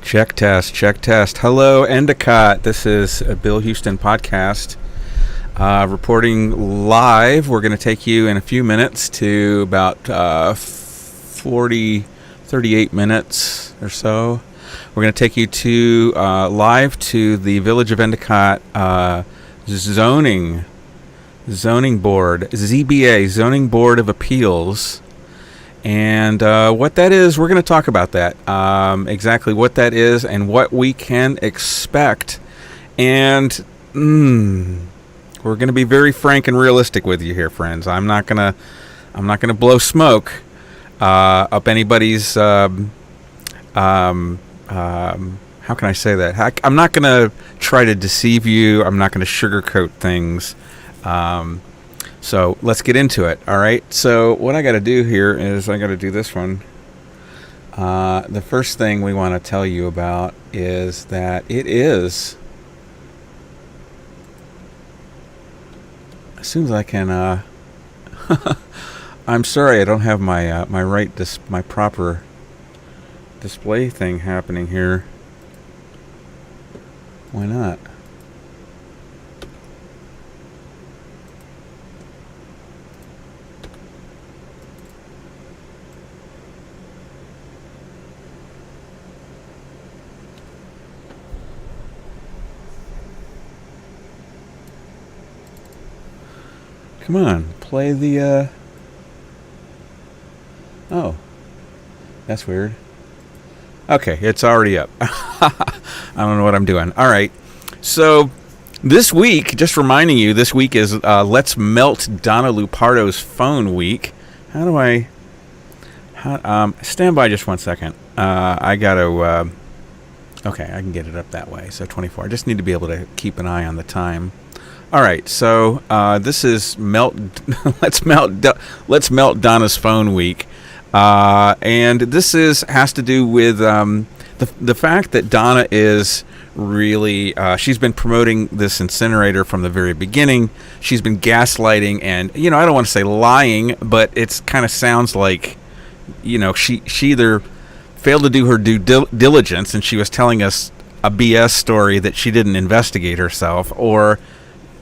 Check test, check test. Hello, Endicott. This is a Bill Houston podcast. Reporting live. We're going to take you in a few minutes to about 38 minutes or so. We're going to take you to live to the Village of Endicott zoning board, ZBA, Zoning Board of Appeals. And what that is, we're going to talk about that, exactly what that is and what we can expect. And we're going to be very frank and realistic with you here, friends. I'm not going to blow smoke up anybody's. How can I say that? I'm not going to try to deceive you. I'm not going to sugarcoat things. So let's get into it. All right. So what I got to do here is I got to do this one. The first thing we want to tell you about is that it is, as soon as I can, I'm sorry I don't have my my proper display thing happening here. Why not? Come on, play the, oh, that's weird. Okay, it's already up. I don't know what I'm doing. All right, so this week, just reminding you, this week is Let's Melt Donna Lupardo's Phone Week. How do I, stand by just 1 second. I got to, okay, I can get it up that way, so 24. I just need to be able to keep an eye on the time. All right, so this is Let's Melt Donna's Phone Week, and this has to do with the fact that Donna is really she's been promoting this incinerator from the very beginning. She's been gaslighting, and I don't want to say lying, but it's kind of sounds like she either failed to do her due diligence, and she was telling us a BS story that she didn't investigate herself, or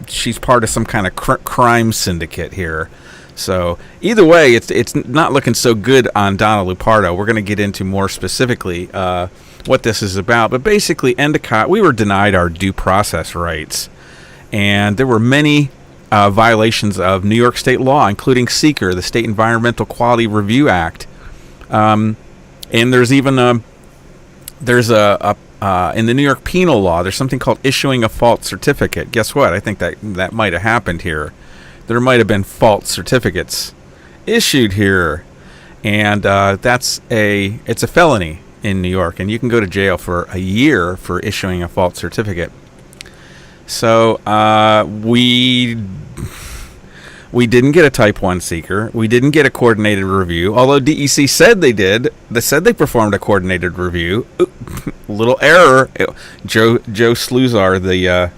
she's part of some kind of crime syndicate here. So either way, it's not looking so good on Donna Lupardo. We're going to get into more specifically what this is about. But basically, Endicott, we were denied our due process rights. And there were many violations of New York state law, including SEQR, the State Environmental Quality Review Act. And there's even in the New York penal law, there's something called issuing a false certificate. Guess what? I think that might have happened here. There might have been false certificates issued here, and it's a felony in New York, and you can go to jail for a year for issuing a false certificate. So we didn't get a Type 1 seeker. We didn't get a coordinated review, although DEC said they did. They said they performed a coordinated review. Little error. Joe Sluzar, the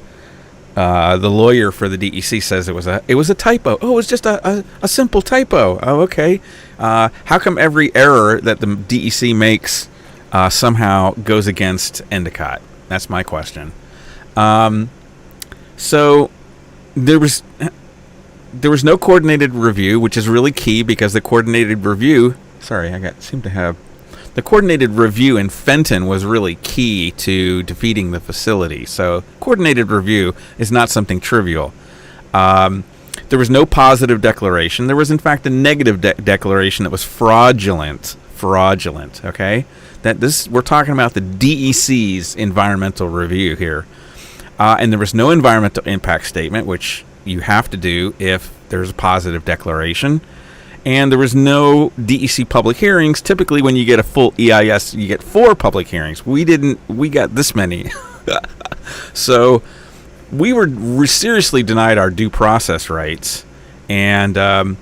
lawyer for the DEC, says it was a typo. Oh, it was just a simple typo. Oh, okay. How come every error that the DEC makes somehow goes against Endicott? That's my question. So there was no coordinated review, which is really key because the coordinated review. The coordinated review in Fenton was really key to defeating the facility. So coordinated review is not something trivial. There was no positive declaration. There was, in fact, a negative declaration that was fraudulent. Okay, we're talking about the DEC's environmental review here, and there was no environmental impact statement, which you have to do if there's a positive declaration. And there was no DEC public hearings. Typically, when you get a full EIS, you get 4 public hearings. We got this many. So we were seriously denied our due process rights. And I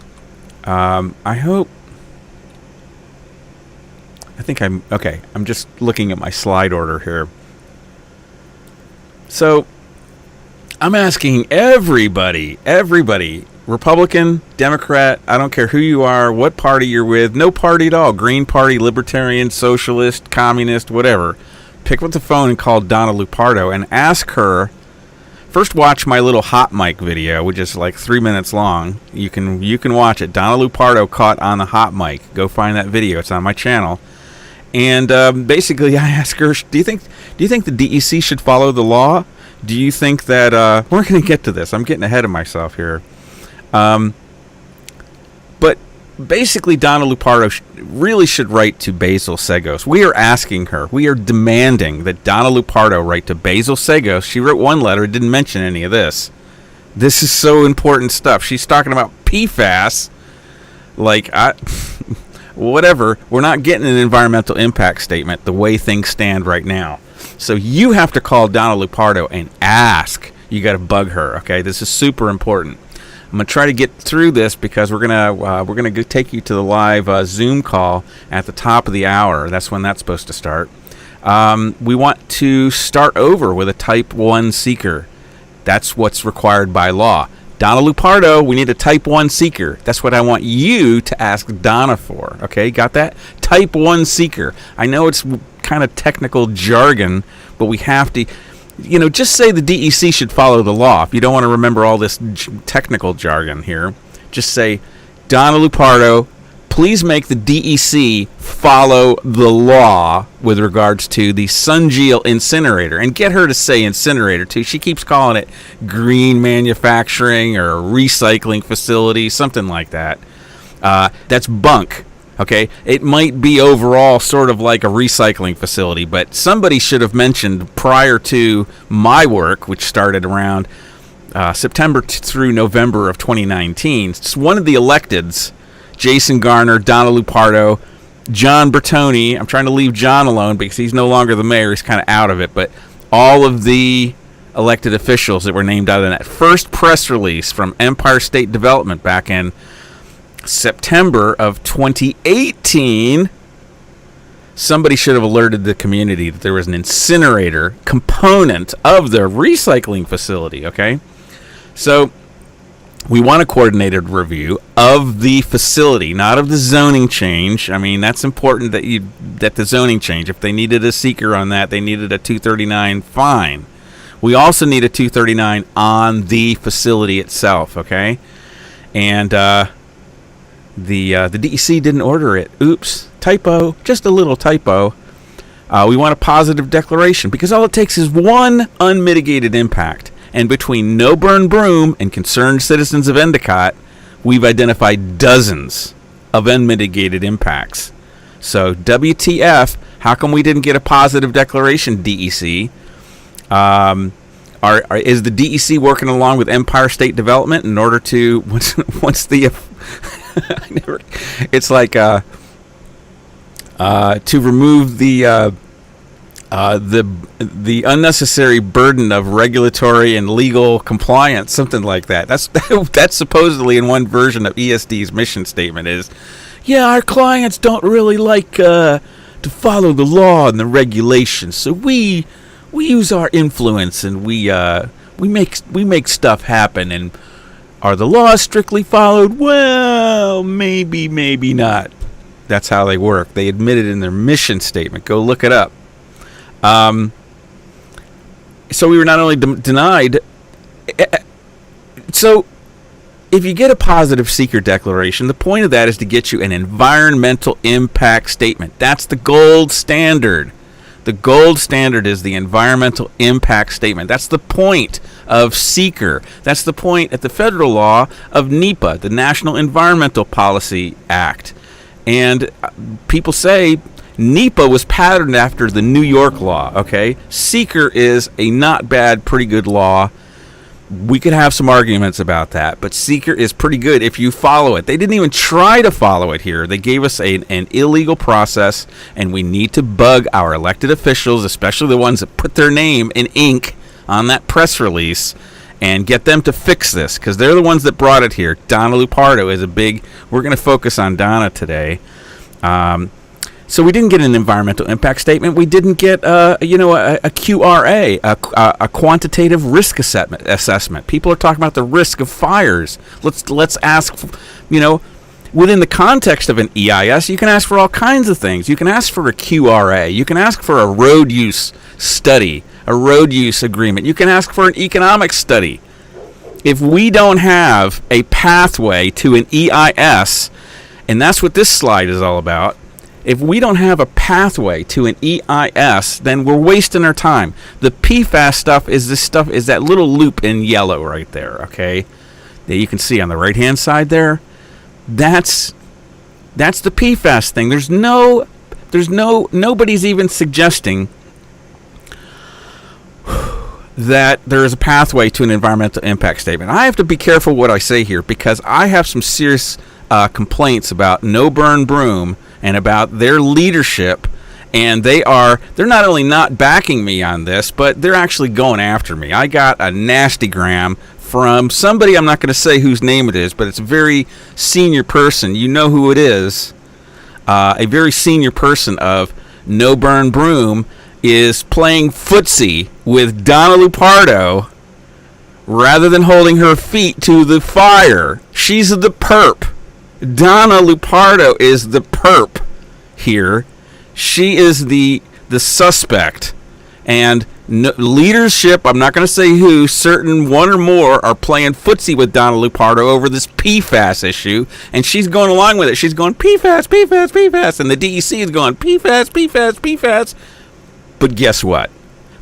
think I'm just looking at my slide order here. So I'm asking everybody, Republican, Democrat, I don't care who you are, what party you're with, no party at all, Green Party, Libertarian, Socialist, Communist, whatever. pick up the phone and call Donna Lupardo and ask her. First, watch my little hot mic video, which is like 3 minutes long. You can watch it. Donna Lupardo caught on the hot mic. Go find that video. It's on my channel. And basically, I asked her, do you think the DEC should follow the law? Do you think that we're going to get to this? I'm getting ahead of myself here. But basically, Donna Lupardo really should write to Basil Segos. We are asking her. We are demanding that Donna Lupardo write to Basil Segos. She wrote one letter, didn't mention any of this. This is so important stuff. She's talking about PFAS. Whatever. We're not getting an environmental impact statement the way things stand right now. So you have to call Donna Lupardo and ask. You got to bug her. Okay, this is super important. I'm going to try to get through this because we're gonna take you to the live Zoom call at the top of the hour. That's when that's supposed to start. We want to start over with a Type 1 seeker. That's what's required by law. Donna Lupardo, we need a Type 1 seeker. That's what I want you to ask Donna for. Okay, got that? Type 1 seeker. I know it's kind of technical jargon, but we have to... just say the DEC should follow the law. If you don't want to remember all this technical jargon here, just say, Donna Lupardo, please make the DEC follow the law with regards to the Sunjeel incinerator. And get her to say incinerator, too. She keeps calling it green manufacturing or recycling facility, something like that. That's bunk. Okay, it might be overall sort of like a recycling facility, but somebody should have mentioned prior to my work, which started around September through November of 2019. It's one of the electeds, Jason Garner, Donna Lupardo, John Bertoni. I'm trying to leave John alone because he's no longer the mayor. He's kind of out of it, but all of the elected officials that were named out in that first press release from Empire State Development back in September of 2018, somebody should have alerted the community that there was an incinerator component of the recycling facility, okay? So we want a coordinated review of the facility, not of the zoning change. I mean, that's important that the zoning change, if they needed a seeker on that, they needed a 239, fine. We also need a 239 on the facility itself, okay? And the DEC didn't order it. Oops, typo, just a little typo. We want a positive declaration because all it takes is one unmitigated impact. And between No Burn Broom and concerned citizens of Endicott, we've identified dozens of unmitigated impacts. So WTF, how come we didn't get a positive declaration, DEC? Is the DEC working along with Empire State Development in order to once the it's like to remove the unnecessary burden of regulatory and legal compliance, something like that. That's supposedly in one version of ESD's mission statement is, yeah, our clients don't really like to follow the law and the regulations, so we use our influence and we make stuff happen. And are the laws strictly followed? Well, maybe not. That's how they work. They admit it in their mission statement. Go look it up. So we were not only denied. So if you get a positive seeker declaration, the point of that is to get you an environmental impact statement. That's the gold standard. The gold standard is the environmental impact statement. That's the point of seeker. That's the point at the federal law of NEPA, the National Environmental Policy Act. And people say NEPA was patterned after the New York law, okay? Seeker is a not bad, pretty good law. We could have some arguments about that, but Seeker is pretty good if you follow it. They didn't even try to follow it here. They gave us an illegal process, and we need to bug our elected officials, especially the ones that put their name in ink on that press release, and get them to fix this, because they're the ones that brought it here. Donna Lupardo is a big... We're going to focus on Donna today. So we didn't get an environmental impact statement. We didn't get, a QRA, a quantitative risk assessment. People are talking about the risk of fires. Let's ask, Within the context of an EIS, you can ask for all kinds of things. You can ask for a QRA. You can ask for a road use study, a road use agreement. You can ask for an economic study. If we don't have a pathway to an EIS, and that's what this slide is all about, if we don't have a pathway to an EIS, then we're wasting our time. The PFAS stuff is that little loop in yellow right there, okay? That you can see on the right-hand side there. That's the PFAS thing. Nobody's even suggesting that there is a pathway to an environmental impact statement. I have to be careful what I say here because I have some serious complaints about No Burn Broom and about their leadership, and they're not only not backing me on this, but they're actually going after me. I got a nastygram from somebody, I'm not going to say whose name it is, but it's a very senior person. You know who it is. A very senior person of No Burn Broom is playing footsie with Donna Lupardo rather than holding her feet to the fire. She's the perp. Donna Lupardo is the perp here. She is the suspect. And leadership, I'm not going to say who, certain one or more are playing footsie with Donna Lupardo over this PFAS issue, and she's going along with it. She's going PFAS, PFAS, PFAS, and the DEC is going PFAS, PFAS, PFAS. But guess what?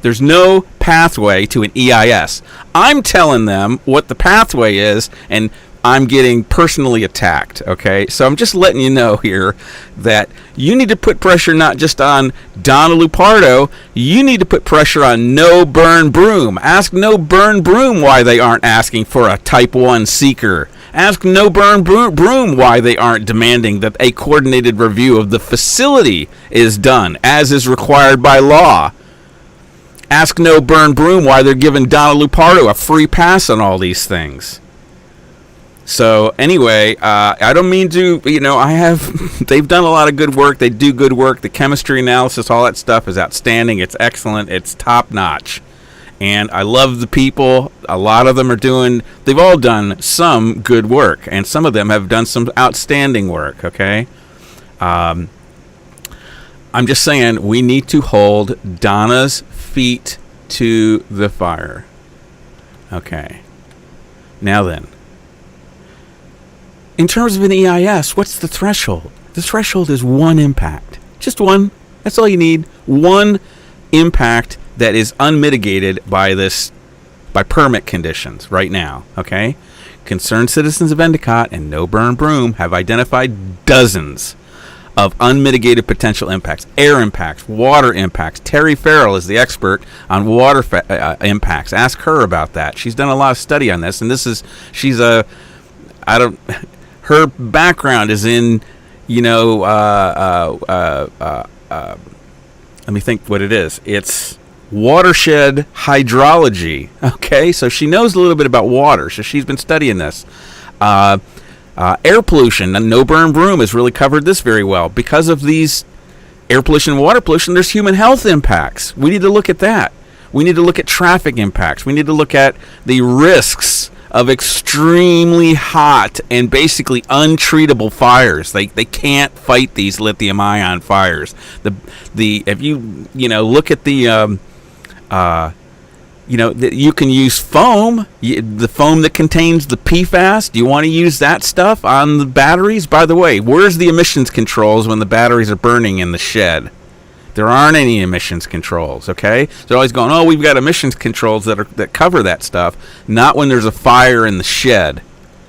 There's no pathway to an EIS. I'm telling them what the pathway is, and I'm getting personally attacked, okay? So I'm just letting you know here that you need to put pressure not just on Donna Lupardo, you need to put pressure on No Burn Broom. Ask No Burn Broom why they aren't asking for a Type 1 seeker. Ask No Burn Broom why they aren't demanding that a coordinated review of the facility is done, as is required by law. Ask No Burn Broom why they're giving Donna Lupardo a free pass on all these things. So anyway, I don't mean to, they've done a lot of good work. They do good work. The chemistry analysis, all that stuff is outstanding. It's excellent. It's top notch. And I love the people. A lot of them they've all done some good work. And some of them have done some outstanding work, okay? I'm just saying we need to hold Donna's feet to the fire. Okay. Now then. In terms of an EIS, what's the threshold? The threshold is one impact. Just one. That's all you need. One impact that is unmitigated by permit conditions right now. Okay? Concerned citizens of Endicott and No Burn Broom have identified dozens of unmitigated potential impacts. Air impacts, water impacts. Terry Farrell is the expert on water impacts. Ask her about that. She's done a lot of study on this, and her background is in, let me think what it is. It's watershed hydrology. Okay, so she knows a little bit about water, so she's been studying this. Air pollution, and No Burn Broom has really covered this very well. Because of these air pollution and water pollution, there's human health impacts. We need to look at that. We need to look at traffic impacts. We need to look at the risks of extremely hot and basically untreatable fires. They can't fight these lithium ion fires. If you look at you can use foam, the foam that contains the PFAS. Do you want to use that stuff on the batteries? By the way, where's the emissions controls when the batteries are burning in the shed? There aren't any emissions controls, okay? They're always going, oh, we've got emissions controls that cover that stuff. Not when there's a fire in the shed.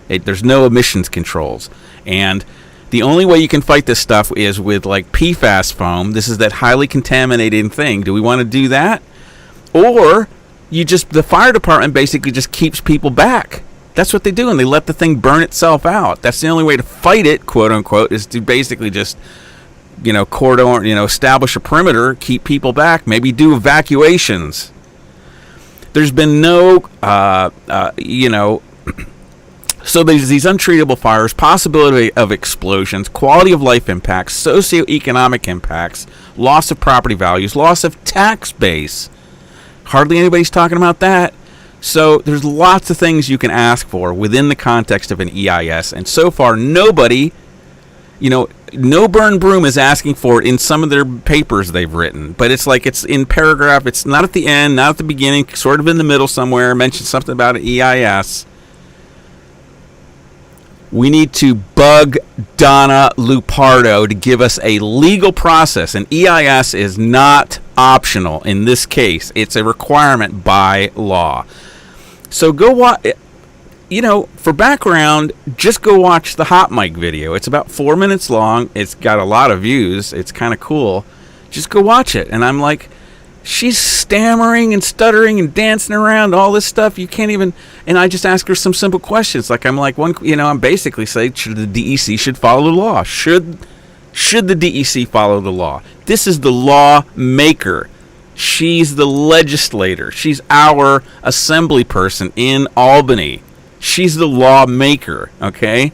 There's no emissions controls. And the only way you can fight this stuff is with like PFAS foam. This is that highly contaminating thing. Do we want to do that? Or the fire department basically just keeps people back. That's what they do, and they let the thing burn itself out. That's the only way to fight it, quote unquote, is to basically just cordon, establish a perimeter, keep people back, maybe do evacuations. There's been no, so there's these untreatable fires, possibility of explosions, quality of life impacts, socioeconomic impacts, loss of property values, loss of tax base. Hardly anybody's talking about that. So there's lots of things you can ask for within the context of an EIS, and so far nobody No Burn Broom is asking for it in some of their papers they've written, but it's like it's in paragraph. It's not at the end, not at the beginning, sort of in the middle somewhere. Mention something about an EIS. We need to bug Donna Lupardo to give us a legal process. An EIS is not optional in this case. It's a requirement by law. So go watch. For background, just go watch the Hot Mic video. It's about 4 minutes long. It's got a lot of views. It's kind of cool. Just go watch it. And I'm like, she's stammering and stuttering and dancing around, all this stuff. You can't even. And I just ask her some simple questions. I'm basically saying, should the DEC should follow the law? Should the DEC follow the law? This is the lawmaker. She's the legislator. She's our assembly person in Albany. She's the lawmaker, okay?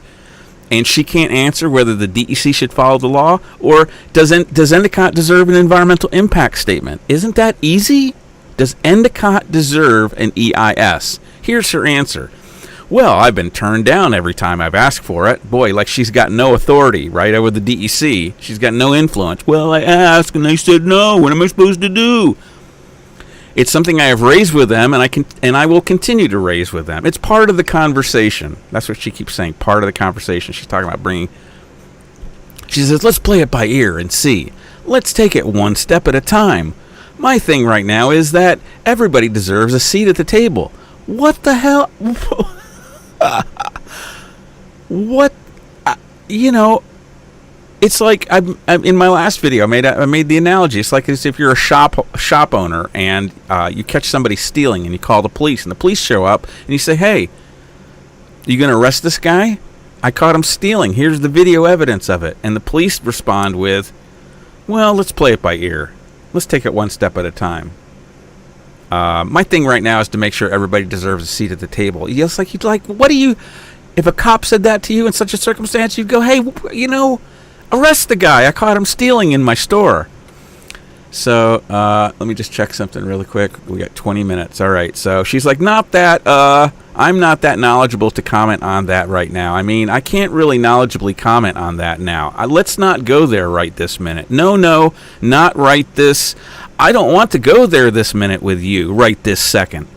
And she can't answer whether the DEC should follow the law, or does Endicott deserve an environmental impact statement? Isn't that easy? Does Endicott deserve an EIS? Here's her answer. Well, I've been turned down every time I've asked for it. Boy, like she's got no authority, right, over the DEC. She's got no influence. Well, I asked and they said no. What am I supposed to do? It's something I have raised with them, and I will continue to raise with them. It's part of the conversation. That's what she keeps saying, part of the conversation. She's talking about bringing... She says, let's play it by ear and see. Let's take it one step at a time. My thing right now is that everybody deserves a seat at the table. What the hell? What? It's like I'm in my last video. I made the analogy. It's like as if you're a shop owner and you catch somebody stealing and you call the police, and the police show up and you say, "Hey, you going to arrest this guy? I caught him stealing. Here's the video evidence of it." And the police respond with, "Well, let's play it by ear. Let's take it one step at a time." My thing right now is to make sure everybody deserves a seat at the table. It's like what do you? If a cop said that to you in such a circumstance, you'd go, "Hey, arrest the guy. I caught him stealing in my store." So let me just check something really quick. We got 20 minutes. All right. So she's like, I'm not that knowledgeable to comment on that right now. I mean, I can't really knowledgeably comment on that now. Let's not go there right this minute. No, not right this. I don't want to go there this minute with you right this second.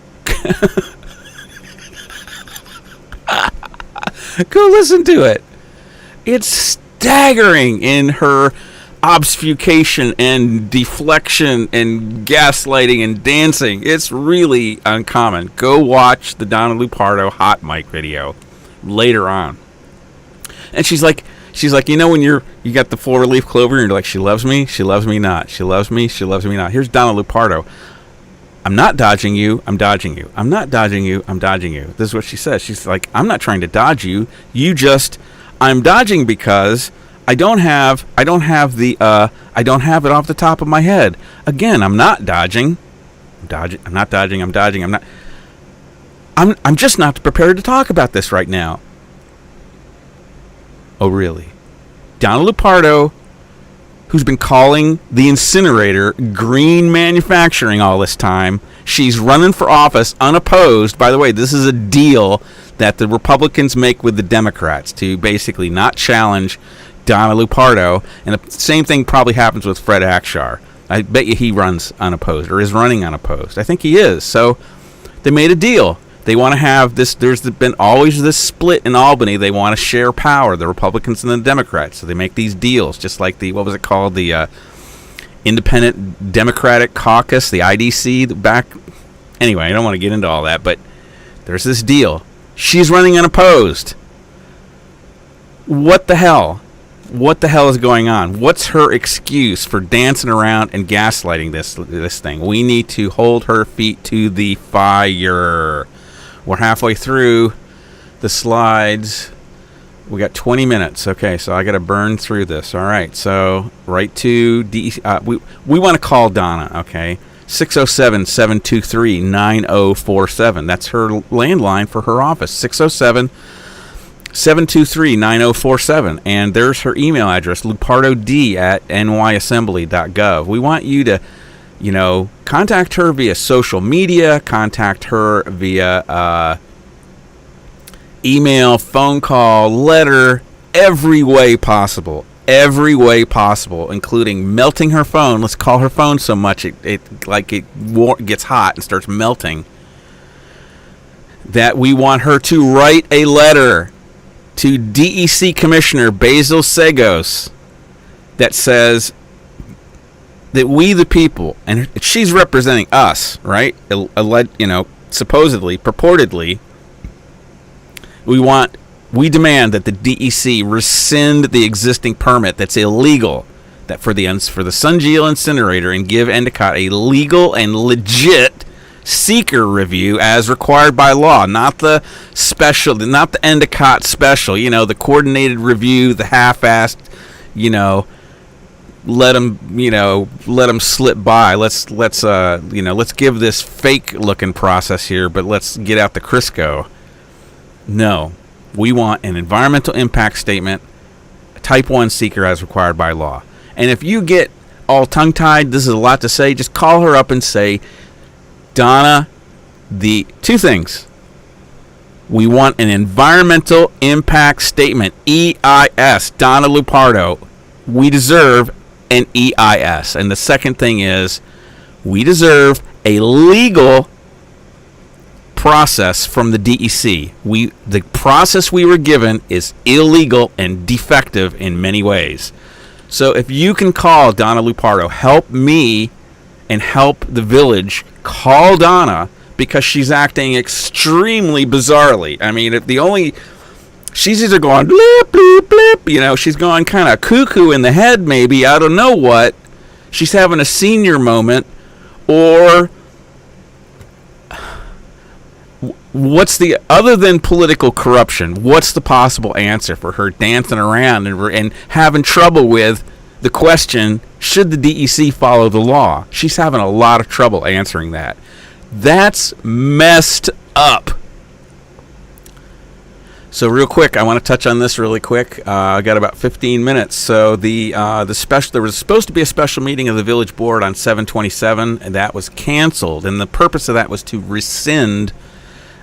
Go listen to it. It's staggering in her obfuscation and deflection and gaslighting and dancing. It's really uncommon. Go watch the Donna Lupardo Hot Mic video later on. And she's like, when you got the 4-leaf clover and you're like, she loves me not. She loves me not. Here's Donna Lupardo. I'm not dodging you. I'm dodging you. I'm not dodging you. I'm dodging you. This is what she says. She's like, I'm not trying to dodge you. I'm dodging because I don't have it off the top of my head. Again, I'm not dodging. I'm just not prepared to talk about this right now. Oh, really? Donna Lupardo, who's been calling the incinerator green manufacturing all this time. She's running for office unopposed. By the way, this is a deal that the Republicans make with the Democrats to basically not challenge Donna Lupardo. And the same thing probably happens with Fred Akshar. I bet you he runs unopposed or is running unopposed. I think he is. So they made a deal. They want to have this. There's been always this split in Albany. They want to share power, the Republicans and the Democrats. So they make these deals, just like the Independent Democratic Caucus, the IDC. Anyway, I don't want to get into all that, but there's this deal. She's running unopposed. What the hell? What the hell is going on? What's her excuse for dancing around and gaslighting this thing? We need to hold her feet to the fire. We're halfway through the slides. We got 20 minutes. Okay, so I got to burn through this. All right, so right to DEC. We want to call Donna, okay? 607-723-9047. That's her landline for her office. 607-723-9047. And there's her email address, lupardod@nyassembly.gov. We want you to, contact her via social media, contact her via email, phone call, letter, every way possible, including melting her phone. Let's call her phone so much it gets hot and starts melting. That we want her to write a letter to DEC Commissioner Basil Sagos that says that we the people, and she's representing us, right? Supposedly, purportedly, we demand that the DEC rescind the existing permit that's illegal, that for the Sunjeel incinerator, and give Endicott a legal and legit seeker review as required by law, not the Endicott special, the coordinated review, the half-assed, let them slip by. Let's give this fake looking process here, but let's get out the Crisco. No, we want an environmental impact statement, a type 1 seeker as required by law. And if you get all tongue-tied, this is a lot to say, just call her up and say, Donna, the two things. We want an environmental impact statement, EIS. Donna Lupardo, we deserve an EIS. And the second thing is, we deserve a legal process from the DEC. The process we were given is illegal and defective in many ways. So if you can call Donna Lupardo, help me and help the village, call Donna, because she's acting extremely bizarrely. I mean, she's either going blip, blip, blip, she's going kind of cuckoo in the head, maybe, I don't know what. She's having a senior moment, or other than political corruption, what's the possible answer for her dancing around and having trouble with the question, should the DEC follow the law? She's having a lot of trouble answering that. That's messed up. So real quick, I want to touch on this really quick. I got about 15 minutes. So there was supposed to be a special meeting of the village board on 7/27, and that was canceled. And the purpose of that was to rescind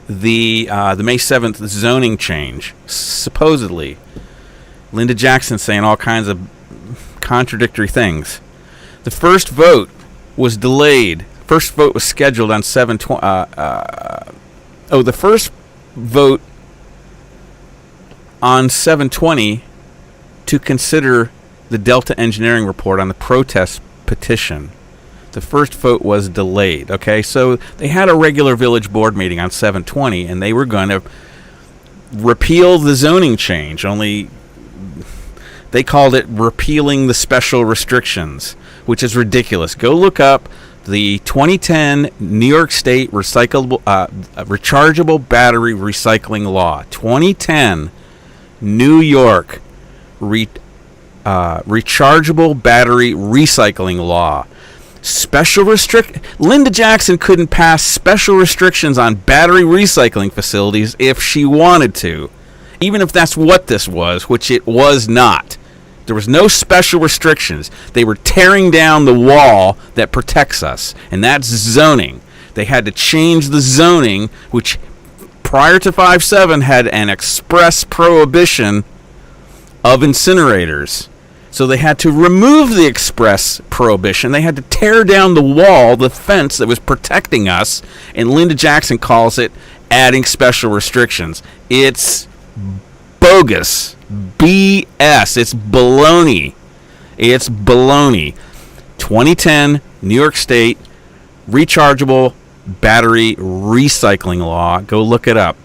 the May 7th zoning change. Supposedly, Linda Jackson saying all kinds of contradictory things. The first vote was delayed. First vote was scheduled on 7/20. The first vote on 7/20 to consider the Delta Engineering report on the protest petition. The first vote was delayed. Okay, so they had a regular village board meeting on 7/20, and they were going to repeal the zoning change. Only they called it repealing the special restrictions, which is ridiculous. Go look up the 2010 New York State rechargeable battery recycling law. 2010 New York rechargeable battery recycling law. Linda Jackson couldn't pass special restrictions on battery recycling facilities if she wanted to, even if that's what this was, which it was not. There was no special restrictions. They were tearing down the wall that protects us, and that's zoning. They had to change the zoning, which prior to 5/7 had an express prohibition of incinerators. So they had to remove the express prohibition. They had to tear down the wall, the fence that was protecting us, and Linda Jackson calls it adding special restrictions. It's bogus. BS. It's baloney. It's baloney. 2010 New York State rechargeable battery recycling law. Go look it up.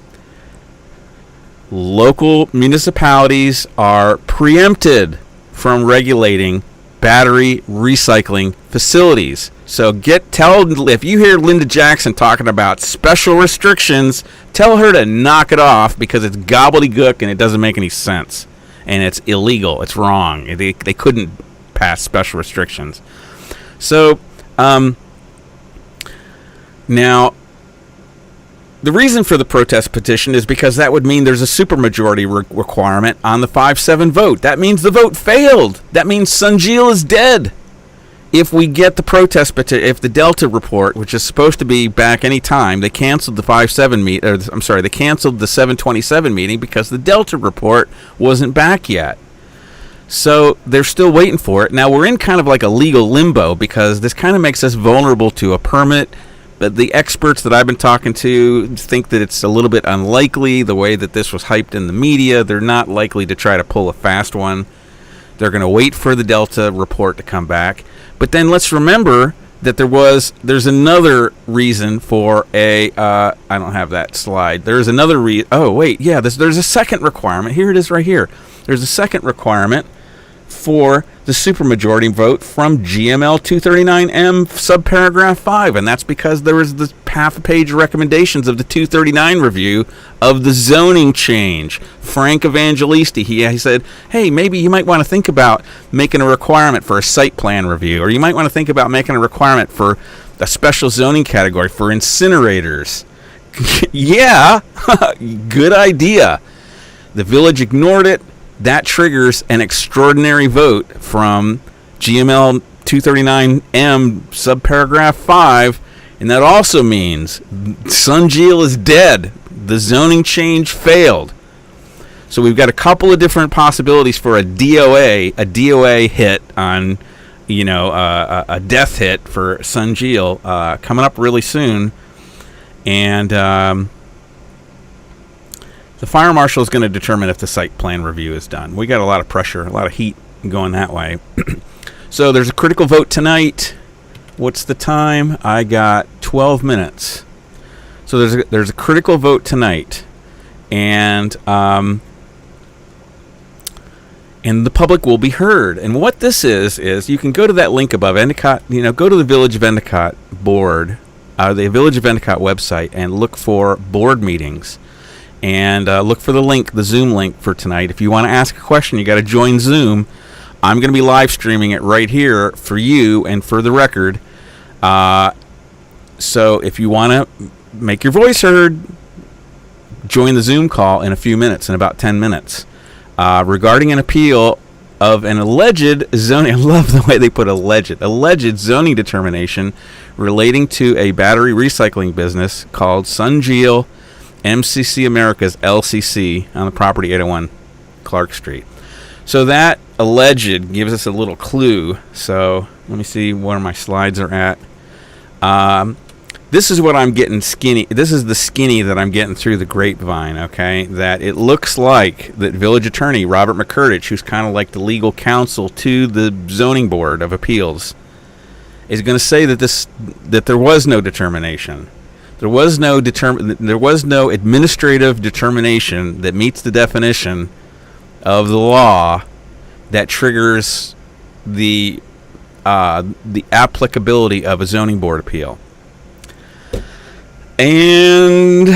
Local municipalities are preempted from regulating battery recycling facilities. So if you hear Linda Jackson talking about special restrictions, tell her to knock it off, because it's gobbledygook and it doesn't make any sense. And it's illegal. It's wrong. They couldn't pass special restrictions. So, now, the reason for the protest petition is because that would mean there's a supermajority requirement on the 5/7 vote. That means the vote failed. That means Sunjeel is dead. if we get the protest petition, if the Delta report, which is supposed to be back any time, they canceled the 5/7 they canceled the 7/27 meeting because the Delta report wasn't back yet. So they're still waiting for it. Now we're in kind of like a legal limbo because this kind of makes us vulnerable to a permit. But the experts that I've been talking to think that it's a little bit unlikely the way that this was hyped in the media. They're not likely to try to pull a fast one. They're going to wait for the Delta report to come back. But then let's remember that there's another reason for I don't have that slide. There's another there's a second requirement. Here it is right here. There's a second requirement for the supermajority vote from GML 239M subparagraph 5, and that's because there was the half a page recommendations of the 239 review of the zoning change. Frank Evangelisti, he said, hey, maybe you might want to think about making a requirement for a site plan review, or you might want to think about making a requirement for a special zoning category for incinerators. Yeah, good idea. The village ignored it. That triggers an extraordinary vote from GML 239M subparagraph 5, and that also means Sunjeel is dead. The zoning change failed. So we've got a couple of different possibilities for a DOA hit on, a death hit for Sunjeel coming up really soon, and the fire marshal is going to determine if the site plan review is done. We got a lot of pressure, a lot of heat going that way. So there's a critical vote tonight. What's the time? I got 12 minutes. So there's a critical vote tonight, and the public will be heard. And what this is you can go to that link above, Endicott. Go to the Village of Endicott board, the Village of Endicott website, and look for board meetings. And look for the Zoom link for tonight. If you want to ask a question, you got to join Zoom. I'm going to be live streaming it right here for you and for the record. So if you want to make your voice heard, join the Zoom call in a few minutes, in about 10 minutes. Regarding an appeal of an alleged zoning, I love the way they put alleged zoning determination relating to a battery recycling business called Sunjeel MCC Americas LCC on the property 801 Clark Street. So that alleged gives us a little clue. So let me see where my slides are at. This is what I'm getting skinny. This is the skinny that I'm getting through the grapevine, okay? That it looks like that village attorney Robert McCurtich, who's kind of like the legal counsel to the zoning board of appeals, is going to say that there was no determination. There was no administrative determination that meets the definition of the law that triggers the applicability of a zoning board appeal. And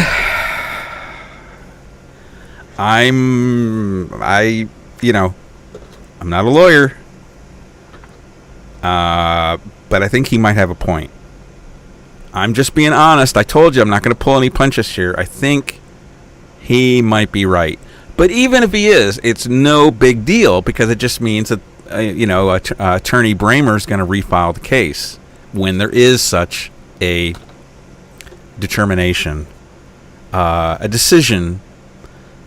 I'm not a lawyer, but I think he might have a point. I'm just being honest. I told you I'm not going to pull any punches here. I think he might be right. But even if he is, it's no big deal because it just means that, Attorney Braymer is going to refile the case when there is such a determination, a decision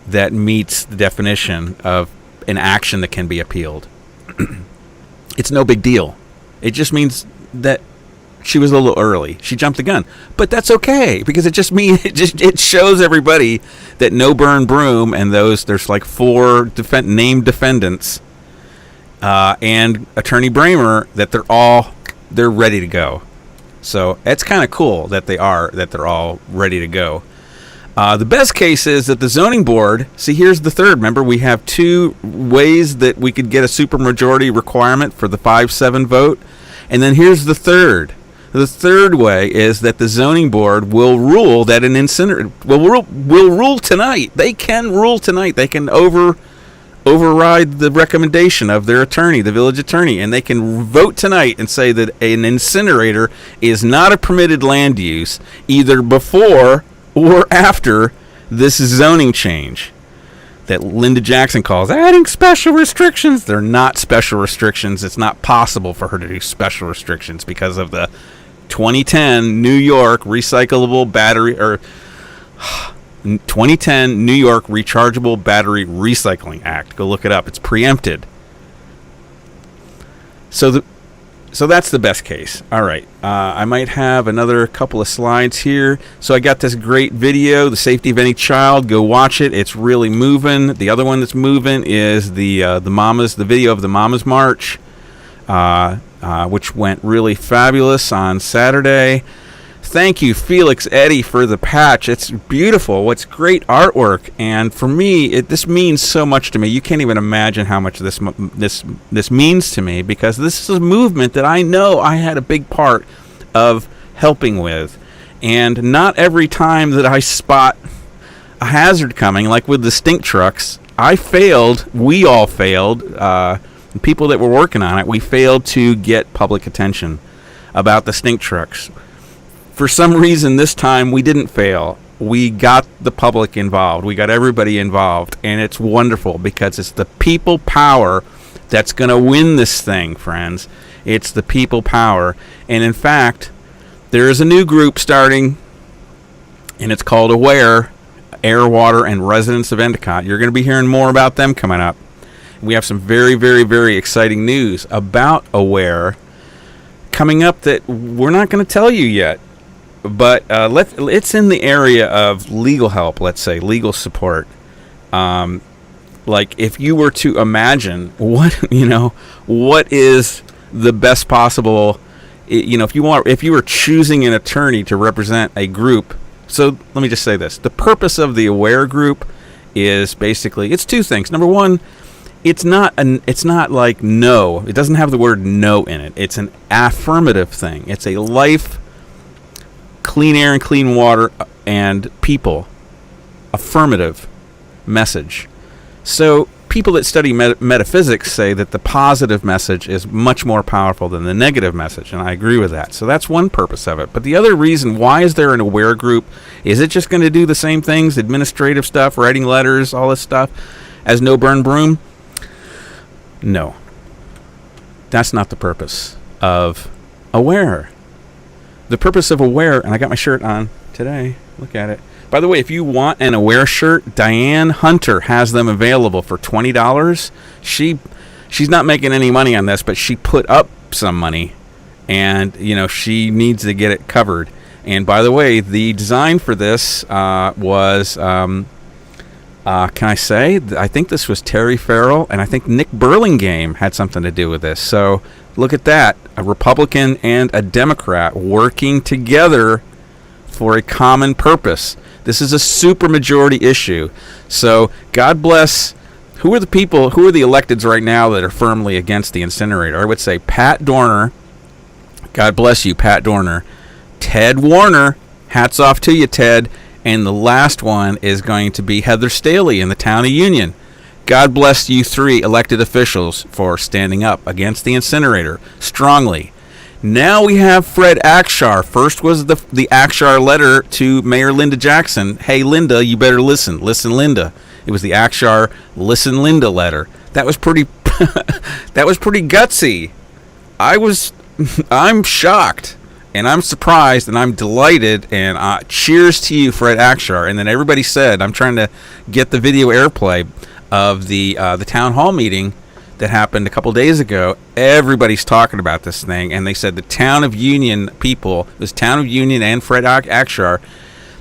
that meets the definition of an action that can be appealed. It's no big deal. It just means that she was a little early. She jumped the gun. But that's okay because it just means it shows everybody that no burn broom and there's like 4 named defendants and Attorney Braymer that they're ready to go. So it's kind of cool that they're all ready to go. The best case is that the zoning board, see, here's the third. Remember, we have 2 ways that we could get a supermajority requirement for the 5-7 vote. And then here's the third. The third way is that the zoning board will rule that an incinerator will rule tonight. They can rule tonight. They can override the recommendation of their attorney, the village attorney, and they can vote tonight and say that an incinerator is not a permitted land use either before or after this zoning change. that Linda Jackson calls adding special restrictions. They're not special restrictions. It's not possible for her to do special restrictions because of the 2010 New York recyclable battery, or 2010 New York Rechargeable Battery Recycling Act. Go look it up. It's preempted. So that's the best case. All right. I might have another couple of slides here. So I got this great video, The Safety of Any Child. Go watch it. It's really moving. The other one that's moving is the video of the Mamas March, which went really fabulous on Saturday. Thank you, Felix Eddy, for the patch. It's beautiful. It's great artwork, and for me, this means so much to me. You can't even imagine how much this means to me, because this is a movement that I know I had a big part of helping with. And not every time that I spot a hazard coming, like with the stink trucks, I failed. We all failed. The people that were working on it, we failed to get public attention about the stink trucks. For some reason, this time we didn't fail. We got the public involved. We got everybody involved. And it's wonderful because it's the people power that's going to win this thing, friends. It's the people power. And in fact, there is a new group starting, and it's called AWARE, Air, Water, and Residents of Endicott. You're going to be hearing more about them coming up. We have some very, very, very exciting news about AWARE coming up that we're not going to tell you yet. But it's in the area of legal help, let's say, legal support. Like if you were to imagine what is the best possible, if you were choosing an attorney to represent a group. So let me just say this. The purpose of the AWARE group is basically, it's two things. Number one, it's not like no. It doesn't have the word no in it. It's an affirmative thing. It's a life, clean air and clean water and people affirmative message. So people that study metaphysics say that the positive message is much more powerful than the negative message, and I agree with that. So that's one purpose of it. But the other reason, why is there an AWARE group? Is it just going to do the same things, administrative stuff, writing letters, all this stuff, as No Burn Broom? No. That's not the purpose of AWARE. The purpose of AWARE, and I got my shirt on today. Look at it. By the way, if you want an AWARE shirt, Diane Hunter has them available for $20. She's not making any money on this, but she put up some money, and she needs to get it covered. And by the way, the design for this was, can I say? I think this was Terry Farrell, and I think Nick Burlingame had something to do with this. So look at that. A Republican and a Democrat working together for a common purpose. This is a supermajority issue. So God bless. Who are the electeds right now that are firmly against the incinerator? I would say Pat Dorner. God bless you, Pat Dorner. Ted Warner. Hats off to you, Ted. And the last one is going to be Heather Staley in the town of Union. God bless you three elected officials for standing up against the incinerator strongly. Now we have Fred Akshar. First was the Akshar letter to Mayor Linda Jackson. Hey, Linda, you better listen. Listen, Linda. It was the Akshar Listen, Linda letter. That was pretty that was pretty gutsy. I'm shocked. And I'm surprised, and I'm delighted, and cheers to you, Fred Akshar. And then everybody said, I'm trying to get the video airplay of the town hall meeting that happened a couple days ago. Everybody's talking about this thing, and they said the town of Union people, this town of Union and Fred Akshar,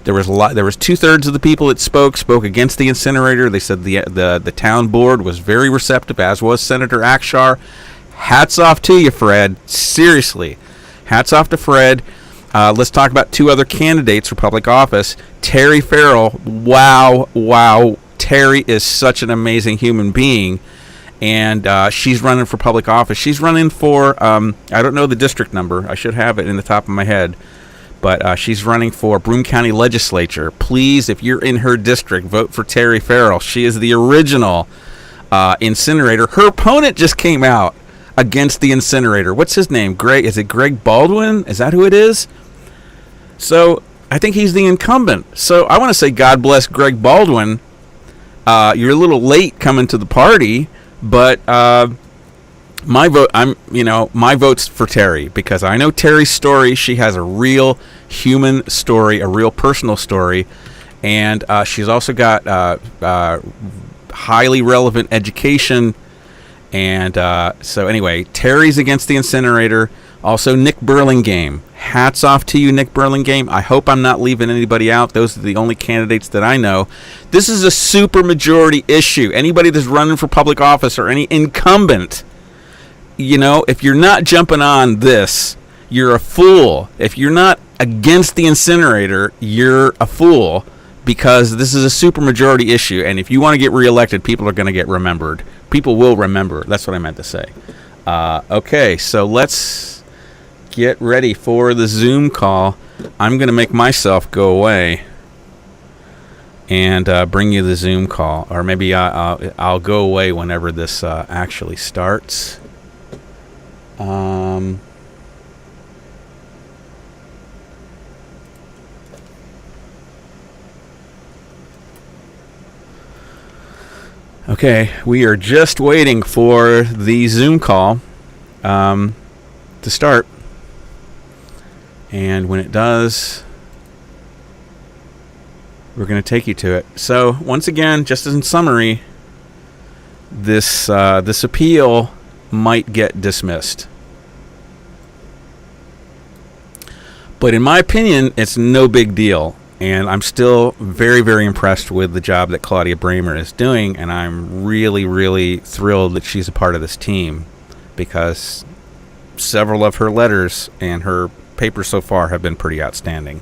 there was 2/3 of the people that spoke against the incinerator. They said the town board was very receptive, as was Senator Akshar. Hats off to you, Fred. Seriously. Hats off to Fred. Let's talk about two other candidates for public office. Terry Farrell. Wow. Terry is such an amazing human being. And she's running for public office. She's running for, I don't know the district number. I should have it in the top of my head. But she's running for Broome County Legislature. Please, if you're in her district, vote for Terry Farrell. She is the original incinerator. Her opponent just came out against the incinerator. What's his name? Is it Greg Baldwin? Is that who it is? So I think he's the incumbent. So I want to say God bless Greg Baldwin, You're a little late coming to the party, but my vote's for Terry, because I know Terry's story. She has a real human story, a real personal story, and she's also got highly relevant education. And so anyway, Terry's against the incinerator. Also, Nick Burlingame. Hats off to you, Nick Burlingame. I hope I'm not leaving anybody out. Those are the only candidates that I know. This is a super majority issue. Anybody that's running for public office or any incumbent, if you're not jumping on this, you're a fool. If you're not against the incinerator, you're a fool, because this is a super majority issue. And if you want to get reelected, people are going to get remembered. People will remember. That's what I meant to say. Okay, so let's get ready for the Zoom call. I'm going to make myself go away and bring you the Zoom call. Or maybe I'll go away whenever this actually starts. Okay, we are just waiting for the Zoom call to start. And when it does, we're going to take you to it. So, once again, just as in summary, this appeal might get dismissed. But in my opinion, it's no big deal. And I'm still very, very impressed with the job that Claudia Braymer is doing. And I'm really, really thrilled that she's a part of this team, because several of her letters and her papers so far have been pretty outstanding.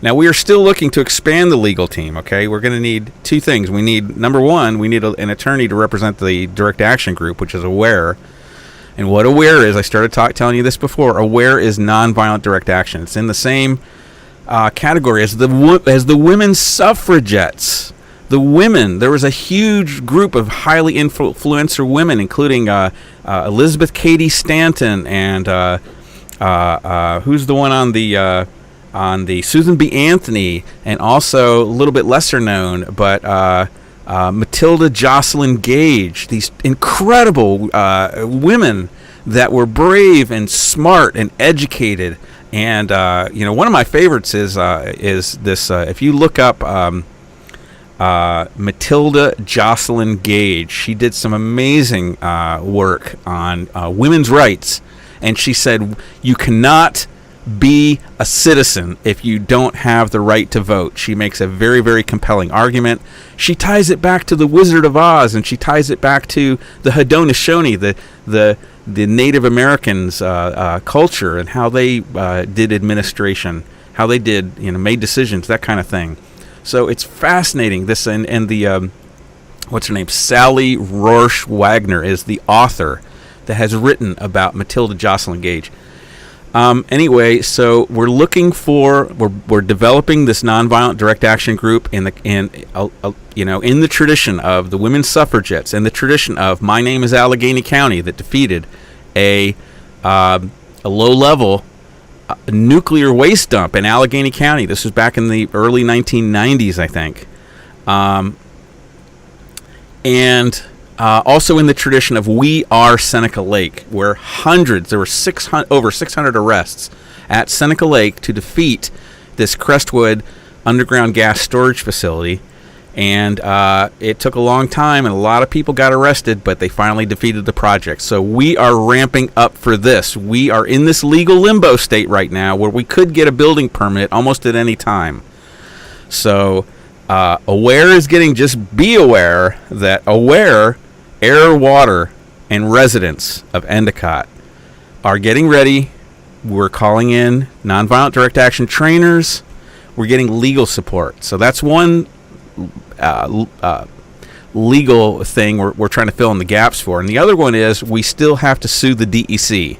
Now, we are still looking to expand the legal team, okay? We're going to need two things. We need, number one, we need an attorney to represent the Direct Action Group, which is AWARE. And what AWARE is, I started telling you this before, AWARE is nonviolent direct action. It's in the same category as the women's suffragettes. The women, there was a huge group of highly influential women, including Elizabeth Cady Stanton and who's the one on the Susan B. Anthony, and also a little bit lesser known, but Matilda Jocelyn Gage. These incredible women that were brave and smart and educated. And one of my favorites is this. If you look up Matilda Jocelyn Gage, she did some amazing work on women's rights, and she said you cannot be a citizen if you don't have the right to vote. She makes a very, very compelling argument. She ties it back to the Wizard of Oz, and she ties it back to the Haudenosaunee, the Native Americans' culture, and how they did administration, how they did, made decisions, that kind of thing. So it's fascinating. This and the what's her name? Sally Rorsch Wagner is the author that has written about Matilda Jocelyn Gage. Anyway, so we're looking for we're developing this nonviolent direct action group in the tradition of the women's suffragettes, in the tradition of My Name is Allegheny County, that defeated a low-level nuclear waste dump in Allegheny County. This was back in the early 1990s, I think. And also in the tradition of We Are Seneca Lake, where there were over 600 arrests at Seneca Lake to defeat this Crestwood underground gas storage facility. And it took a long time, and a lot of people got arrested, but they finally defeated the project. So we are ramping up for this. We are in this legal limbo state right now where we could get a building permit almost at any time. So AWARE is just be aware that AWARE, Air, Water, and residents of Endicott are getting ready. We're calling in nonviolent direct action trainers. We're getting legal support. So that's one legal thing we're trying to fill in the gaps for. And the other one is we still have to sue the DEC.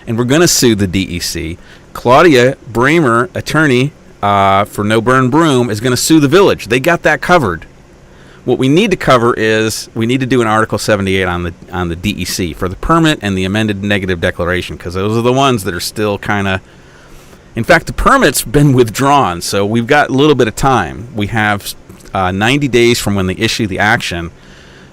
And we're going to sue the DEC. Claudia Braymer, attorney for No Burn Broom, is going to sue the village. They got that covered. What we need to cover is we need to do an Article 78 on the DEC for the permit and the amended negative declaration, because those are the ones that are still kind of... In fact, the permit's been withdrawn, so we've got a little bit of time. We have 90 days from when they issue the action,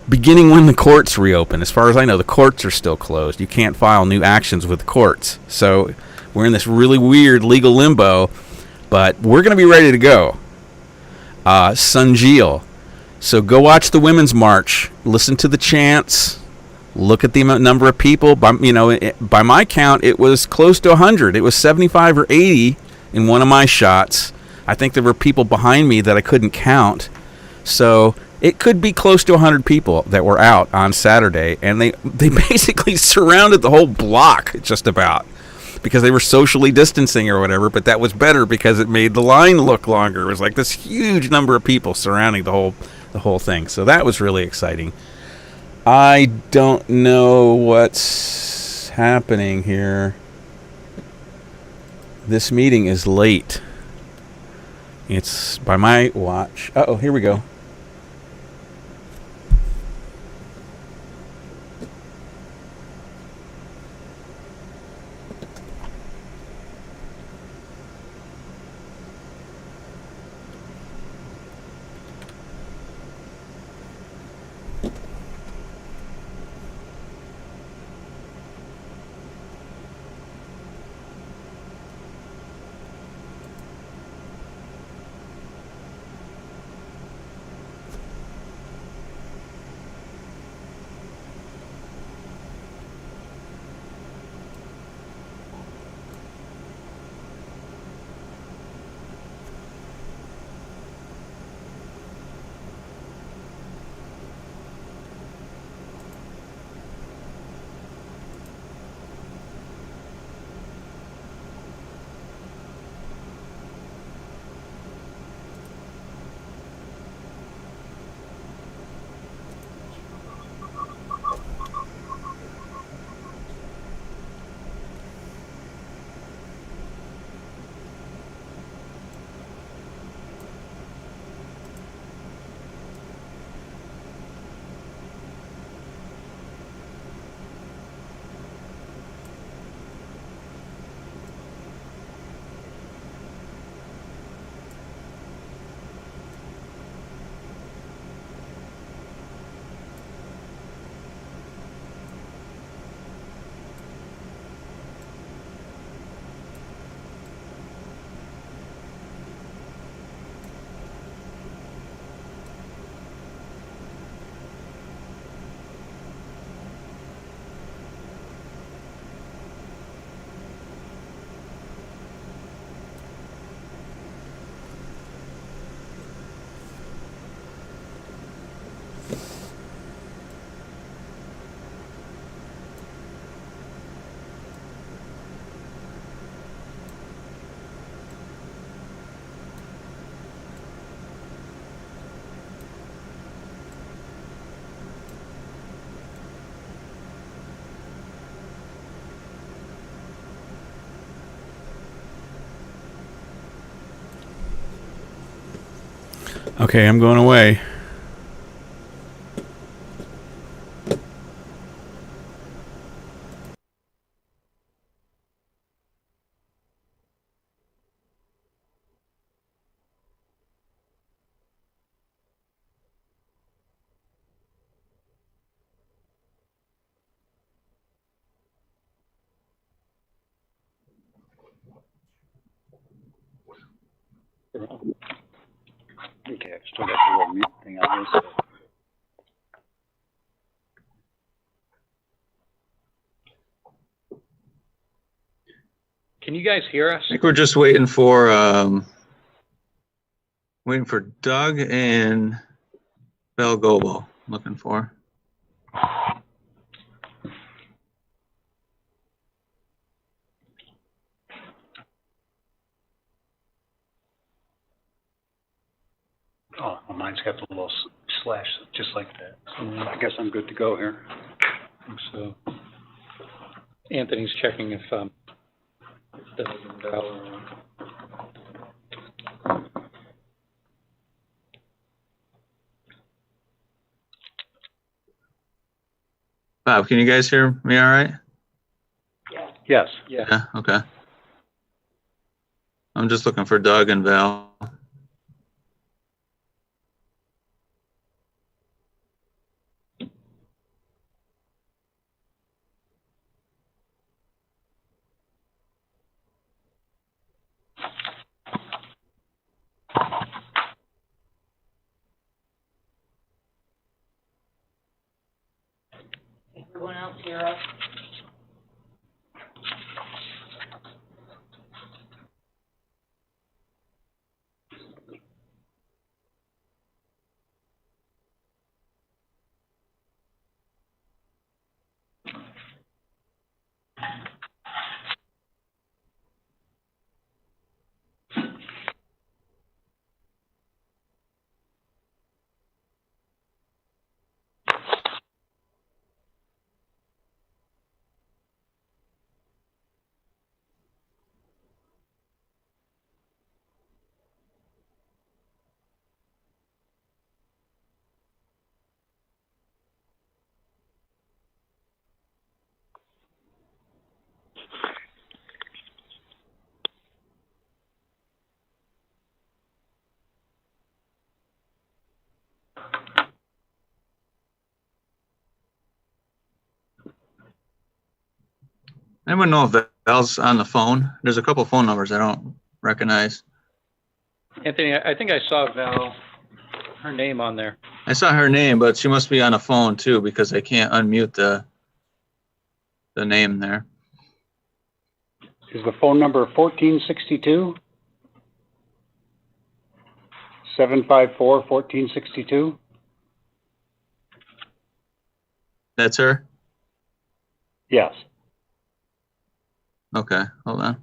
beginning when the courts reopen. As far as I know, the courts are still closed. You can't file new actions with the courts. So we're in this really weird legal limbo, but we're going to be ready to go. Sunjeel. So go watch the Women's March. Listen to the chants. Look at the number of people. By my count, it was close to 100. It was 75 or 80 in one of my shots. I think there were people behind me that I couldn't count. So it could be close to 100 people that were out on Saturday. And they basically surrounded the whole block, just about, because they were socially distancing or whatever. But that was better because it made the line look longer. It was like this huge number of people surrounding the whole thing. So that was really exciting. I don't know what's happening here. This meeting is late. It's by my watch. Uh-oh, here we go. Okay, I'm going away. Okay, I've still got the little mute thing on this. Can you guys hear us? I think we're just waiting for Doug and Bell Gobo. Looking for. Oh, well, mine's got the little slash just like that. So I guess I'm good to go here. So Anthony's checking if Doug and Bell are on. Bob, can you guys hear me all right? Yes. Yeah, okay. I'm just looking for Doug and Val. going out to Europe. Anyone know if Val's on the phone? There's a couple phone numbers I don't recognize. Anthony, I think I saw Val, her name on there. I saw her name, but she must be on a phone too because I can't unmute the name there. Is the phone number 1462? 754-1462? That's her? Yes. Okay, hold on.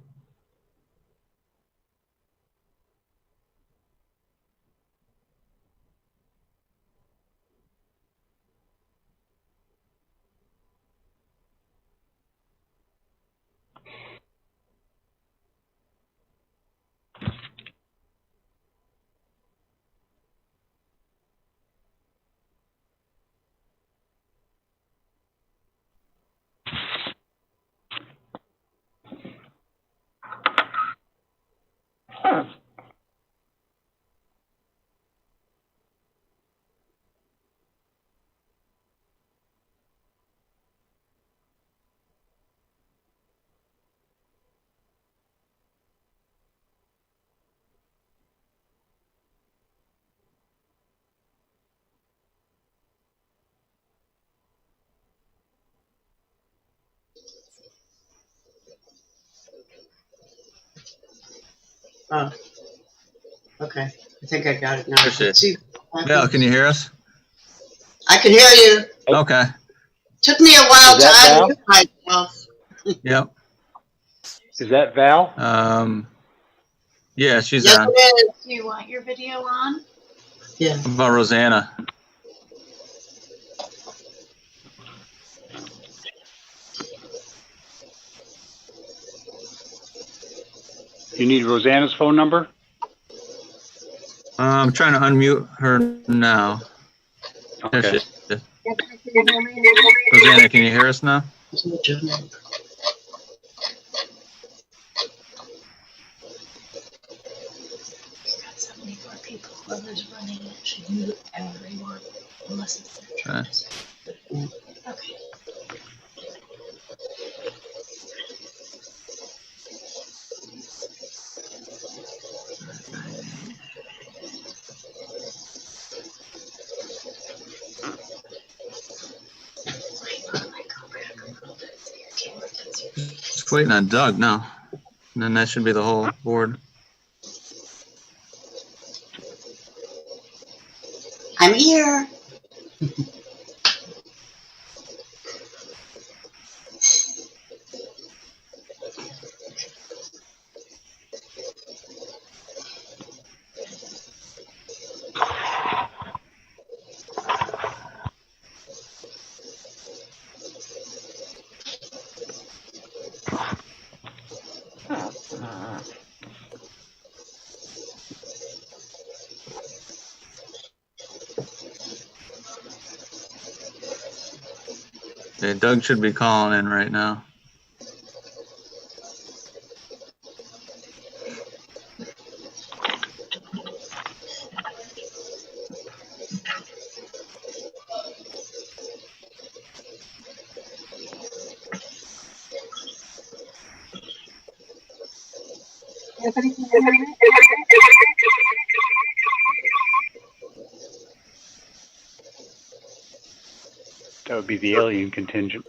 Oh, okay. I think I got it now. There she is. See, Val, can you hear us? I can hear you. Okay. Took me a while Is to that Val? unmute myself. Yep. Is that Val? Yeah, she's Yes, on. it is. Do you want your video on? Yeah. What about Rosanna? You need Rosanna's phone number? I'm trying to unmute her now. There Okay. she is. Yes, can you hear me? Rosanna, can you hear us now? She's got 74 people. Whoever's running it should mute everyone unless it's their turn. Okay. Just waiting on Doug now. And then that should be the whole board. I'm here. Okay, Doug should be calling in right now. Anthony, can you hear me? That would be the alien contingent.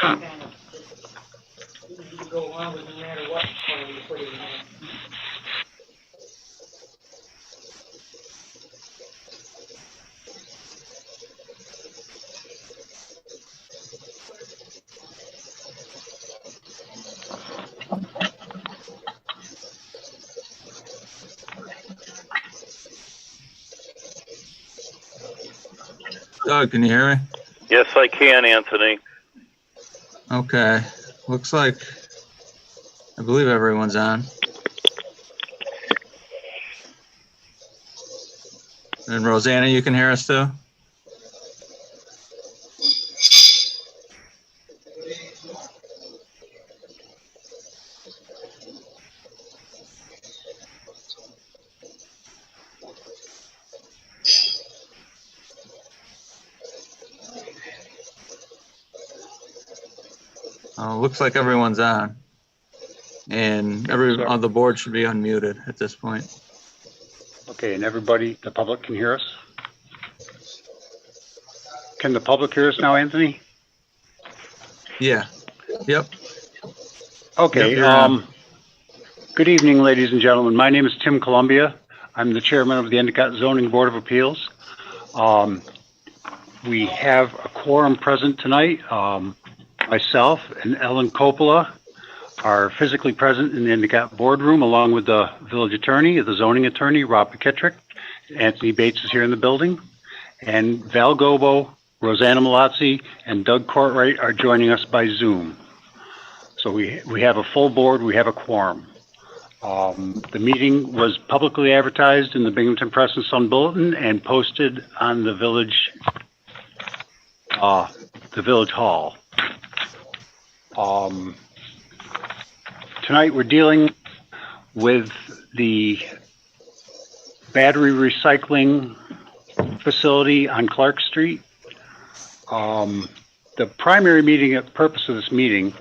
kind of easy to go along with no matter what color you put in there. Doug, can you hear me? Yes, I can, Anthony. Okay. Looks like, I believe everyone's on. And Rosanna, you can hear us too? Looks like everyone's on. And on the board should be unmuted at this point. Okay, and everybody, the public can hear us? Can the public hear us now, Anthony? Yeah. Yep. Okay, Yep, you're on. Good evening, ladies and gentlemen. My name is Tim Columbia. I'm the chairman of the Endicott Zoning Board of Appeals. We have a quorum present tonight. Myself and Ellen Coppola are physically present in the Endicott boardroom, along with the village attorney, the zoning attorney, Rob McKittrick. Anthony Bates is here in the building. And Val Gobo, Rosanna Malazzi, and Doug Courtwright are joining us by Zoom. So we have a full board, we have a quorum. The meeting was publicly advertised in the Binghamton Press and Sun Bulletin and posted on the village hall. Tonight we're dealing with the battery recycling facility on Clark Street. The primary purpose of this meeting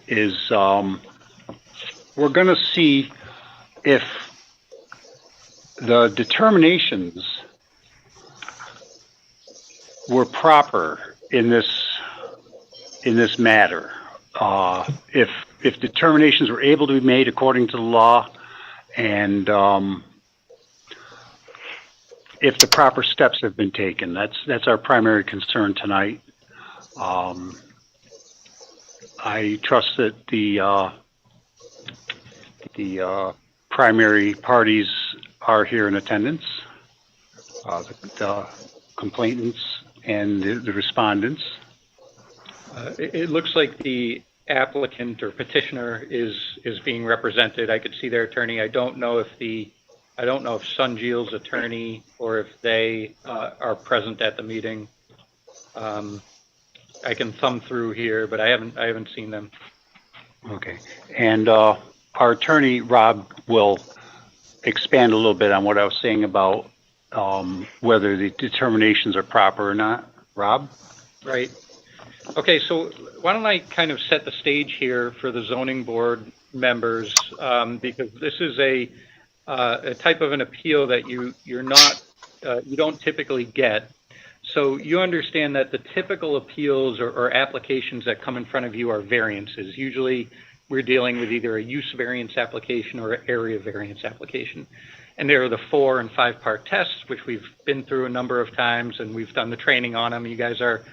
is we're going to see if the determinations were proper in this matter. If determinations were able to be made according to the law, and if the proper steps have been taken. That's our primary concern tonight. I trust that the primary parties are here in attendance, the complainants and the respondents. It looks like the applicant or petitioner is being represented. I could see their attorney. I don't know if Sunjil's attorney or if they are present at the meeting. I can thumb through here, but I haven't seen them. Okay, and our attorney Rob will expand a little bit on what I was saying about whether the determinations are proper or not. Rob? Right. Okay, so why don't I kind of set the stage here for the zoning board members, because this is a type of an appeal that you don't typically get. So you understand that the typical appeals or applications that come in front of you are variances. Usually we're dealing with either a use variance application or an area variance application. And there are the 4- and 5-part tests, which we've been through a number of times, and we've done the training on them. You guys are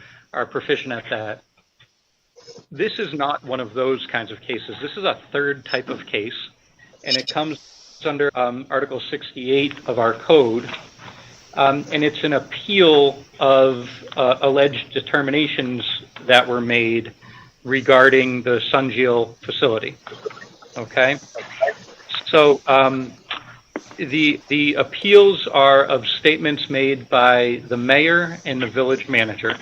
proficient at that. This is not one of those kinds of cases. This is a third type of case, and it comes under Article 68 of our code, and it's an appeal of alleged determinations that were made regarding the Sunjil facility. Okay? So the appeals are of statements made by the mayor and the village manager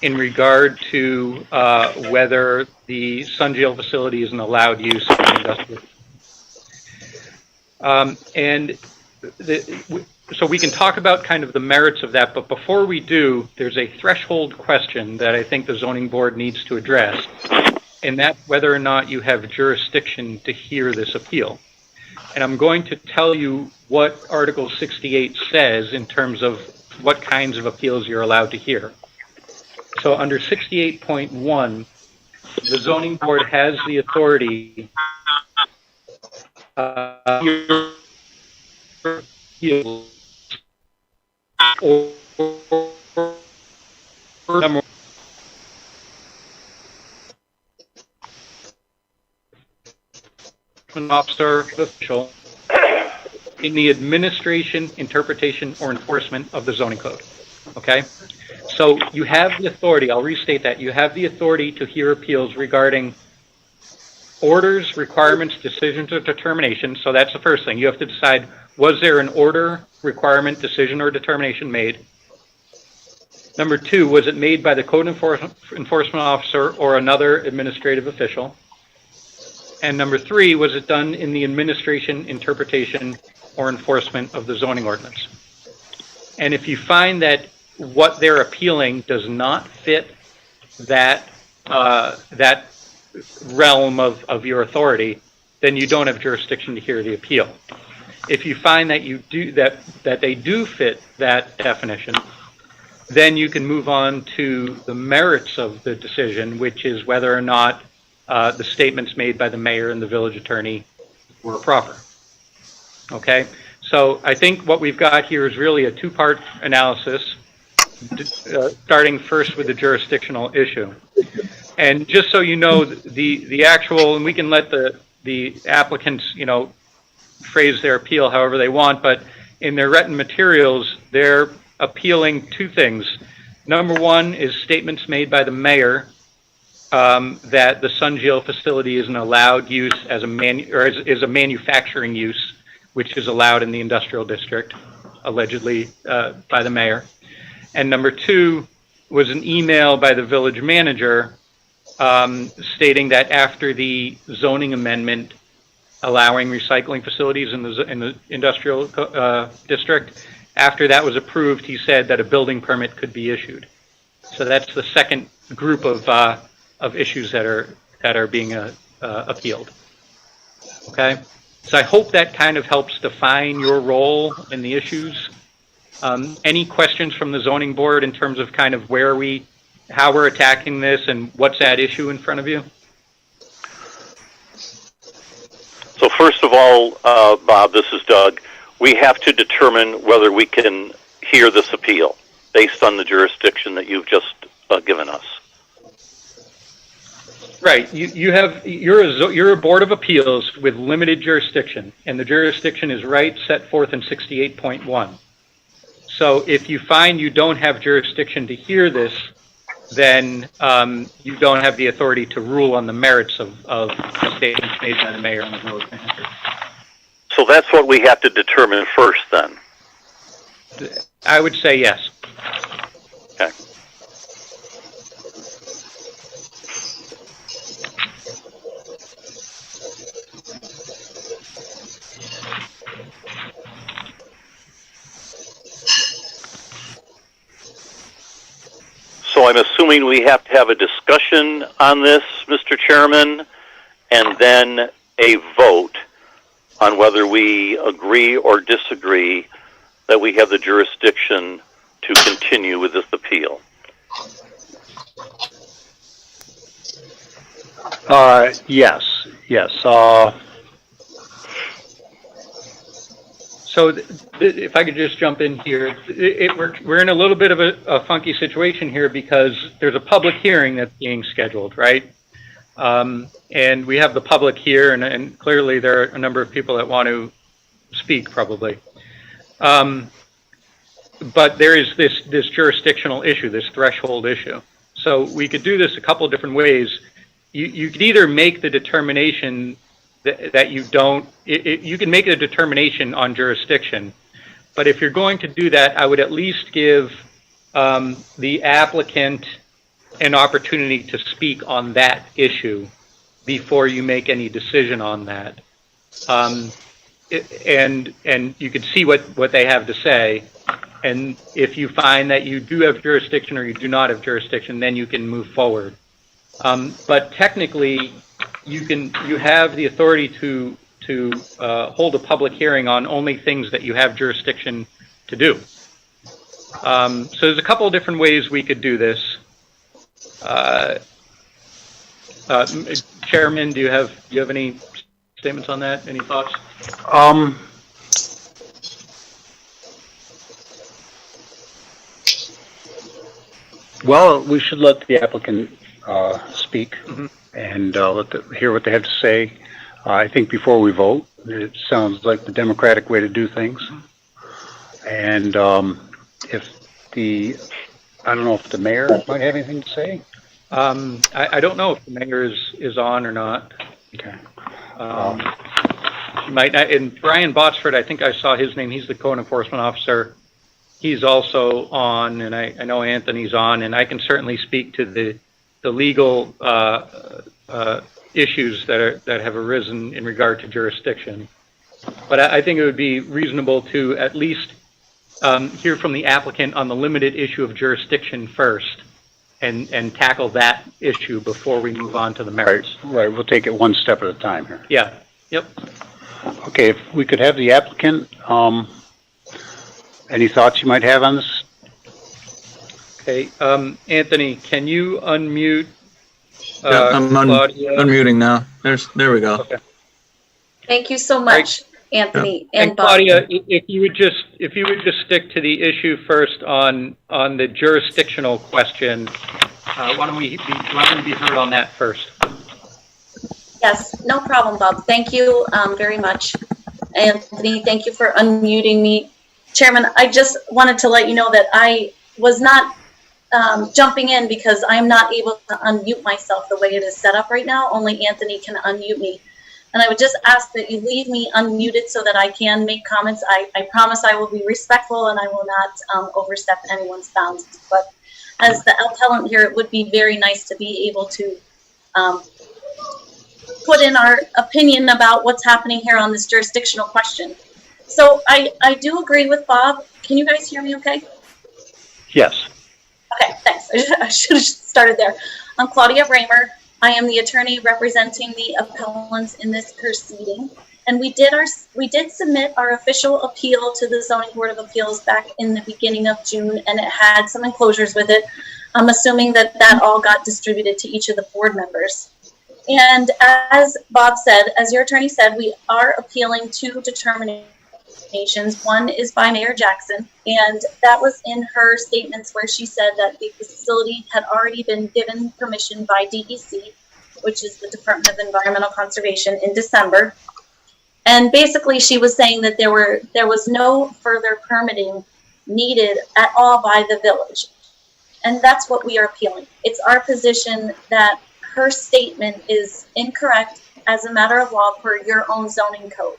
in regard to whether the Sunjil facility is an allowed use for industrial. So we can talk about kind of the merits of that, but before we do, there's a threshold question that I think the zoning board needs to address, and that's whether or not you have jurisdiction to hear this appeal. And I'm going to tell you what Article 68 says in terms of what kinds of appeals you're allowed to hear. So under 68.1, the zoning board has the authority or number an officer official in the administration, interpretation, or enforcement of the zoning code. Okay? So you have the authority, I'll restate that, you have the authority to hear appeals regarding orders, requirements, decisions, or determinations. So that's the first thing. You have to decide, was there an order, requirement, decision, or determination made? Number two, was it made by the code enforcement officer or another administrative official? And number three, was it done in the administration, interpretation, or enforcement of the zoning ordinance? And if you find that what they're appealing does not fit that that realm of your authority, then you don't have jurisdiction to hear the appeal. If you find that you do that they do fit that definition, then you can move on to the merits of the decision, which is whether or not the statements made by the mayor and the village attorney were proper. Okay, so I think what we've got here is really a two-part analysis, starting first with the jurisdictional issue. And just so you know, the actual, and we can let the applicants, you know, phrase their appeal however they want, but in their written materials, they're appealing two things. Number one is statements made by the mayor that the Sun Geo facility is an allowed use as is a manufacturing use, which is allowed in the industrial district, allegedly by the mayor. And number two was an email by the village manager stating that after the zoning amendment allowing recycling facilities in the industrial district, after that was approved, he said that a building permit could be issued. So that's the second group of issues that are being appealed. Okay, so I hope that kind of helps define your role in the issues. Any questions from the zoning board in terms of kind of how we're attacking this and what's at issue in front of you? So first of all, Bob, this is Doug. We have to determine whether we can hear this appeal based on the jurisdiction that you've just given us. Right. You're a board of appeals with limited jurisdiction, and the jurisdiction is set forth in 68.1. So if you find you don't have jurisdiction to hear this, then you don't have the authority to rule on the merits of statements made by the mayor and the village manager. So that's what we have to determine first, then. I would say yes. Okay. So I'm assuming we have to have a discussion on this, Mr. Chairman, and then a vote on whether we agree or disagree that we have the jurisdiction to continue with this appeal. Yes. So if I could just jump in here, we're in a little bit of a funky situation here because there's a public hearing that's being scheduled, right? And we have the public here, and clearly there are a number of people that want to speak, probably. But there is this jurisdictional issue, this threshold issue. So we could do this a couple of different ways. You could either make the determination that you don't, you can make a determination on jurisdiction, but if you're going to do that, I would at least give the applicant an opportunity to speak on that issue before you make any decision on that. And you can see what they have to say, and if you find that you do have jurisdiction or you do not have jurisdiction, then you can move forward. But technically, you have the authority to hold a public hearing on only things that you have jurisdiction to do. So there's a couple of different ways we could do this. Chairman, do you have any statements on that? Any thoughts? Well, we should let the applicant speak Mm-hmm. and hear what they have to say. I think before we vote, it sounds like the democratic way to do things. And I don't know if the mayor might have anything to say. I don't know if the mayor is on or not. Okay. She might not. And Brian Botsford, I think I saw his name. He's the code enforcement officer. He's also on, and I know Anthony's on, and I can certainly speak to the legal issues that have arisen in regard to jurisdiction. But I think it would be reasonable to at least hear from the applicant on the limited issue of jurisdiction first, and tackle that issue before we move on to the merits. Right. We'll take it one step at a time here. Yeah. Yep. Okay. If we could have the applicant, any thoughts you might have on this? Okay. Anthony, can you unmute? Yeah, I'm Claudia? unmuting now. There we go. Okay. Thank you so much, Anthony And and Bob. Claudia, if you would just stick to the issue first on the jurisdictional question, why don't we be heard on that first? Yes, no problem, Bob. Thank you very much. Anthony, thank you for unmuting me. Chairman, I just wanted to let you know that I was not jumping in because I'm not able to unmute myself the way it is set up right now. Only Anthony can unmute me. And I would just ask that you leave me unmuted so that I can make comments. I promise I will be respectful and I will not overstep anyone's bounds. But as the appellant here, it would be very nice to be able to put in our opinion about what's happening here on this jurisdictional question. So I do agree with Bob. Can you guys hear me okay? Yes. Okay, thanks. I should have started there. I'm Claudia Braymer. I am the attorney representing the appellants in this proceeding. And we did submit our official appeal to the Zoning Board of Appeals back in the beginning of June, and it had some enclosures with it. I'm assuming that all got distributed to each of the board members. And as Bob said, as your attorney said, we are appealing two determinations. One is by Mayor Jackson, and that was in her statements where she said that the facility had already been given permission by DEC, which is the Department of Environmental Conservation, in December. And basically she was saying that there was no further permitting needed at all by the village. And that's what we are appealing. It's our position that her statement is incorrect as a matter of law per your own zoning code.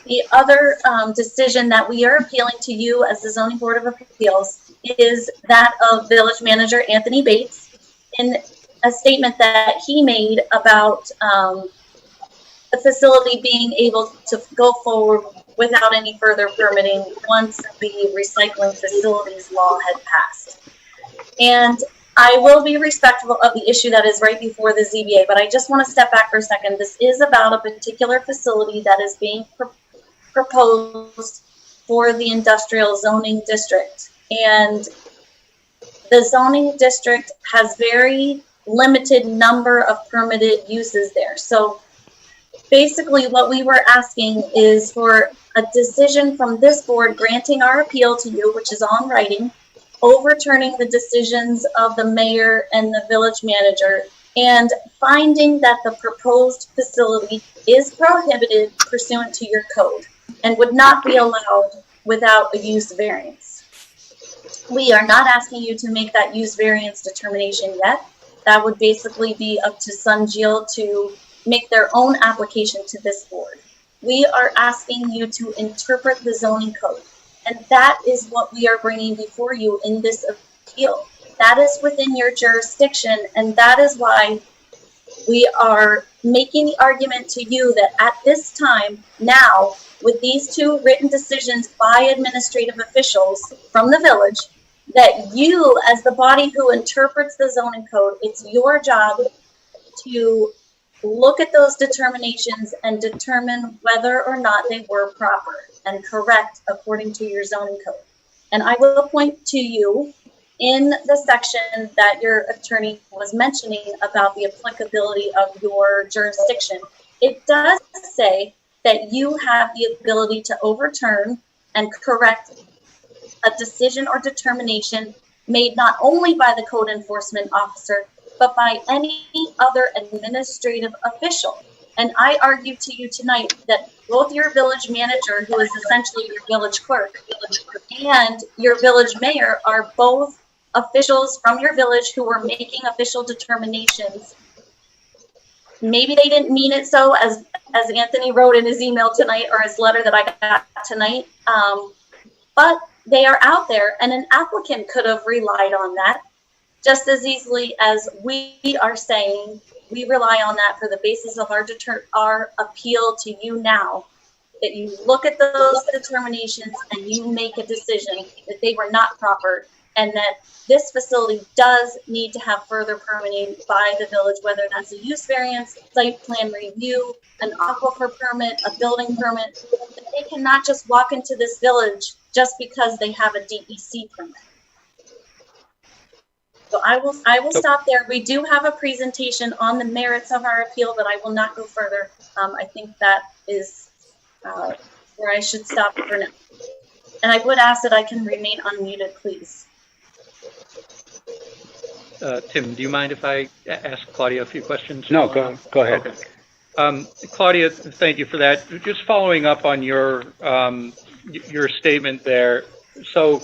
The other decision that we are appealing to you as the Zoning Board of Appeals is that of Village Manager Anthony Bates in a statement that he made about the facility being able to go forward without any further permitting once the recycling facilities law had passed. And I will be respectful of the issue that is right before the ZBA, but I just want to step back for a second. This is about a particular facility that is being proposed for the industrial zoning district. And the zoning district has very limited number of permitted uses there. So basically what we were asking is for a decision from this board granting our appeal to you, which is on writing, overturning the decisions of the mayor and the village manager, and finding that the proposed facility is prohibited pursuant to your code and would not be allowed without a use variance. We are not asking you to make that use variance determination yet. That would basically be up to Sunjeel to make their own application to this board. We are asking you to interpret the zoning code, and that is what we are bringing before you in this appeal. That is within your jurisdiction, and that is why we are making the argument to you that at this time, now, with these two written decisions by administrative officials from the village, that you, as the body who interprets the zoning code, it's your job to look at those determinations and determine whether or not they were proper and correct according to your zoning code. And I will point to you in the section that your attorney was mentioning about the applicability of your jurisdiction, it does say that you have the ability to overturn and correct a decision or determination made not only by the code enforcement officer, but by any other administrative official. And I argue to you tonight that both your village manager, who is essentially your village clerk, and your village mayor are both officials from your village who were making official determinations. Maybe they didn't mean it so, as Anthony wrote in his email tonight, or his letter that I got tonight, but they are out there, and an applicant could have relied on that just as easily as we are saying we rely on that for the basis of our appeal to you now, that you look at those determinations and you make a decision that they were not proper, and that this facility does need to have further permitting by the village, whether that's a use variance, site plan review, an aquifer permit, a building permit. They cannot just walk into this village just because they have a DEC permit. So I will stop there. We do have a presentation on the merits of our appeal, but I will not go further. I think that is where I should stop for now. And I would ask that I can remain unmuted, please. Tim, do you mind if I ask Claudia a few questions? No, go ahead. Okay. Claudia, thank you for that. Just following up on your statement there. So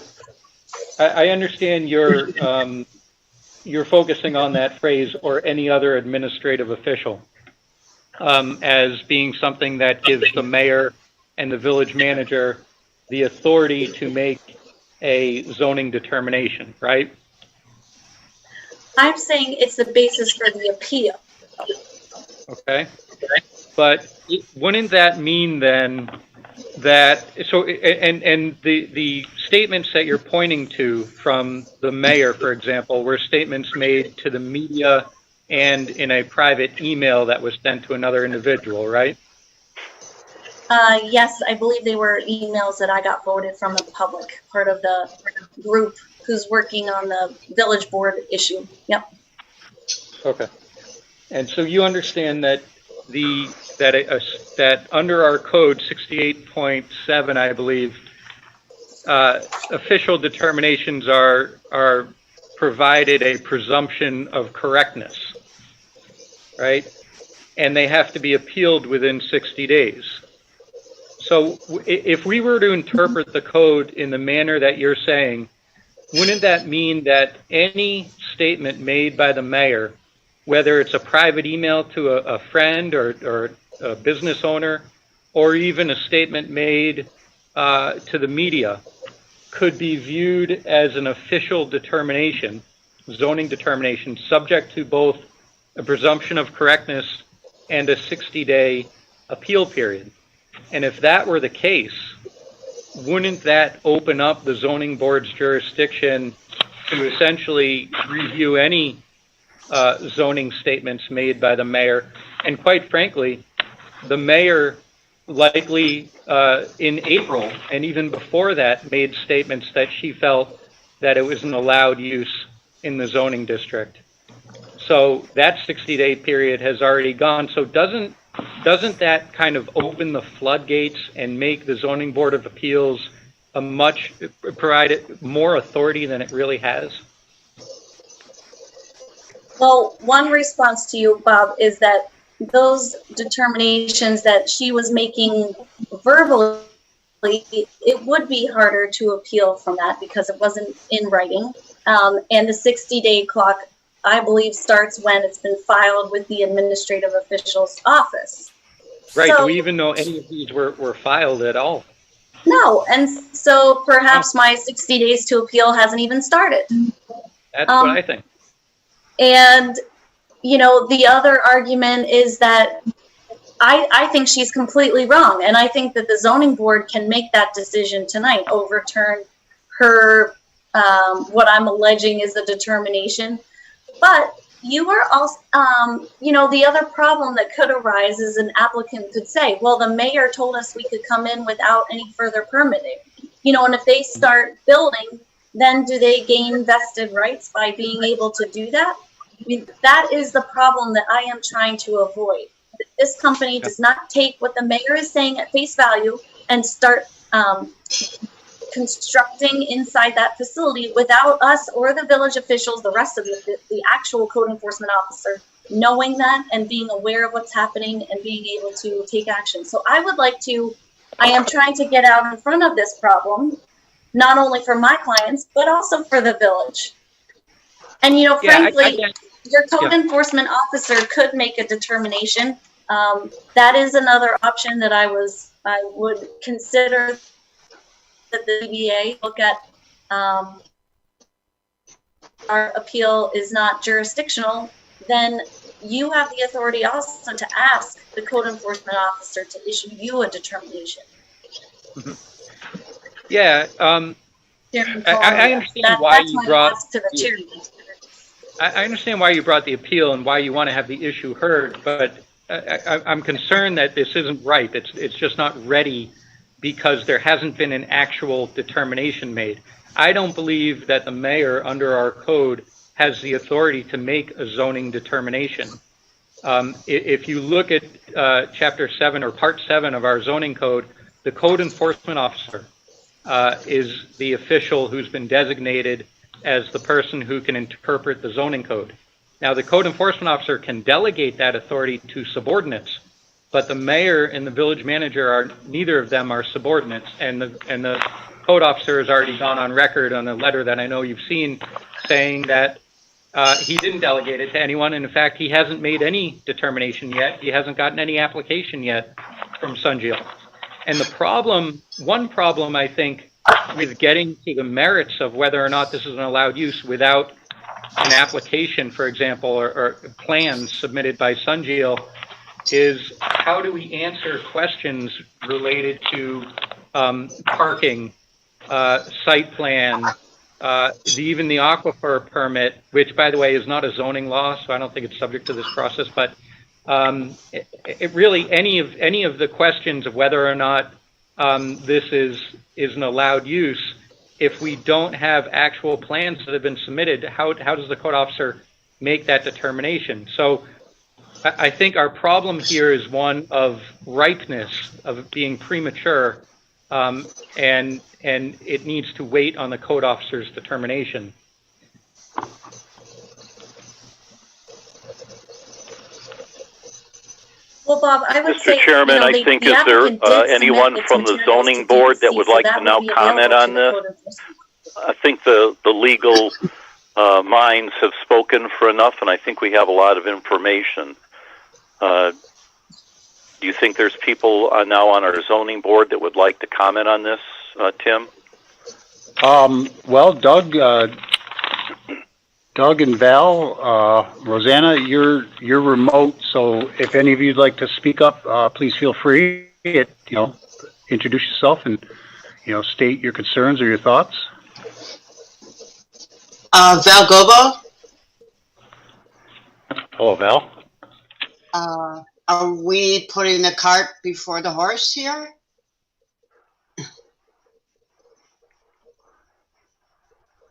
I understand you're focusing on that phrase, or any other administrative official, as being something that gives the mayor and the village manager the authority to make a zoning determination, right? I'm saying it's the basis for the appeal. Okay. But wouldn't that mean then that, so, and the statements that you're pointing to from the mayor, for example, were statements made to the media and in a private email that was sent to another individual, right? Yes, I believe they were emails that I got forwarded from the public, part of the group who's working on the village board issue. Yep. Okay. And so you understand that that under our code 68.7, I believe, official determinations are provided a presumption of correctness, right? And they have to be appealed within 60 days. So if we were to interpret the code in the manner that you're saying, wouldn't that mean that any statement made by the mayor, whether it's a private email to a friend or a business owner, or even a statement made to the media, could be viewed as an official determination, zoning determination, subject to both a presumption of correctness and a 60-day appeal period? And if that were the case, wouldn't that open up the zoning board's jurisdiction to essentially review any zoning statements made by the mayor? And quite frankly, the mayor likely in April and even before that made statements that she felt that it was an allowed use in the zoning district. So that 60-day period has already gone. So doesn't that kind of open the floodgates and make the Zoning Board of Appeals provide it more authority than it really has? Well, one response to you, Bob, is that those determinations that she was making verbally, it would be harder to appeal from that because it wasn't in writing. And the 60-day clock, I believe, starts when it's been filed with the administrative official's office. Right. So, do we even know any of these were filed at all? No. And so perhaps my 60 days to appeal hasn't even started. That's what I think. And, you know, the other argument is that I think she's completely wrong. And I think that the zoning board can make that decision tonight, overturn her, what I'm alleging is the determination. But you are also, you know, the other problem that could arise is an applicant could say, well, the mayor told us we could come in without any further permitting. You know, and if they start building then do they gain vested rights by being able to do that? I mean, that is the problem that I am trying to avoid. This company does not take what the mayor is saying at face value and start constructing inside that facility without us or the village officials, the rest of the actual code enforcement officer, knowing that and being aware of what's happening and being able to take action. So I am trying to get out in front of this problem, not only for my clients, but also for the village. And, you know, frankly, your code enforcement officer could make a determination. That is another option that I would consider, that the ZBA look at. Our appeal is not jurisdictional, then you have the authority also to ask the code enforcement officer to issue you a determination. Yeah, I understand why you brought I understand why you brought the appeal and why you want to have the issue heard, but I'm concerned that this isn't right. It's just not ready because there hasn't been an actual determination made. I don't believe that the mayor under our code has the authority to make a zoning determination. If you look at Chapter 7 or Part 7 of our zoning code, the code enforcement officer is the official who's been designated as the person who can interpret the zoning code. Now, the code enforcement officer can delegate that authority to subordinates, but the mayor and the village manager neither of them are subordinates, and the code officer has already gone on record on a letter that I know you've seen saying that he didn't delegate it to anyone. And in fact, he hasn't made any determination yet. He hasn't gotten any application yet from Sunjeel. And one problem I think with getting to the merits of whether or not this is an allowed use without an application, for example, or plans submitted by Sunjeel, is how do we answer questions related to parking, site plan, even the aquifer permit, which, by the way, is not a zoning law, so I don't think it's subject to this process. But it really, any of the questions of whether or not this is an allowed use, if we don't have actual plans that have been submitted, how does the code officer make that determination? So I think our problem here is one of ripeness, of being premature, and it needs to wait on the code officer's determination. Well, Bob, I would say, Mr. Chairman, I think, is there anyone from the zoning board that would like to now comment on this? I think the legal minds have spoken for enough, and I think we have a lot of information. Do you think there's people now on our zoning board that would like to comment on this, Tim? Well, Doug and Val, Rosanna, you're remote, so if any of you'd like to speak up, please feel free. Introduce yourself and state your concerns or your thoughts. Val Gobo. Hello, Val. Are we putting the cart before the horse here?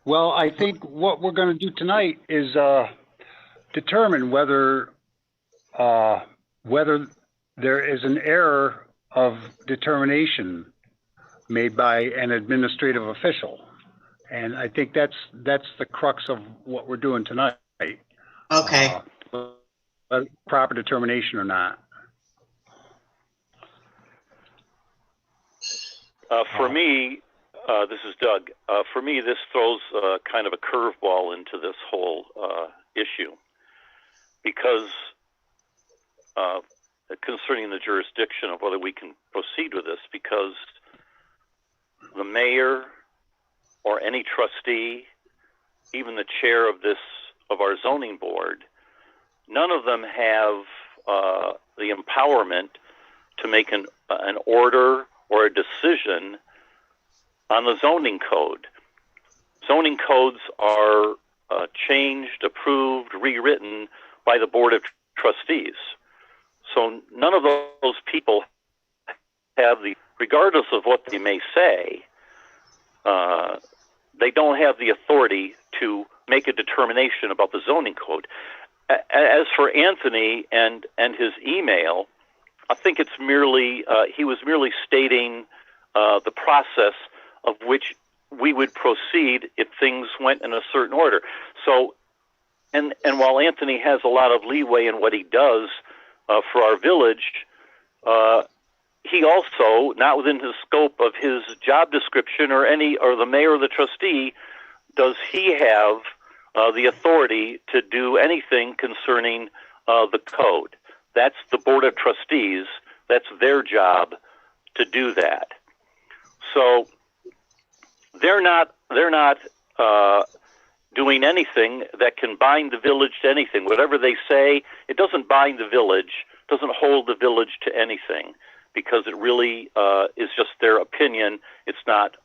Well, I think what we're going to do tonight is determine whether there is an error of determination made by an administrative official, and I think that's the crux of what we're doing tonight. Okay. Proper determination or not. For me, this is Doug. For me, this throws kind of a curveball into this whole issue, because concerning the jurisdiction of whether we can proceed with this, because the mayor or any trustee, even the chair of our zoning board, none of them have the empowerment to make an order or a decision on the zoning code. Zoning codes are changed, approved, rewritten by the Board of Trustees. So none of those people have regardless of what they may say, they don't have the authority to make a determination about the zoning code. As for Anthony and his email, I think it's merely he was merely stating the process of which we would proceed if things went in a certain order. So, and while Anthony has a lot of leeway in what he does for our village, he also, not within the scope of his job description or the mayor or the trustee, does he have the authority to do anything concerning the code. That's the Board of Trustees. That's their job to do that. So they're not doing anything that can bind the village to anything. Whatever they say, it doesn't bind the village, doesn't hold the village to anything, because it really is just their opinion. It's not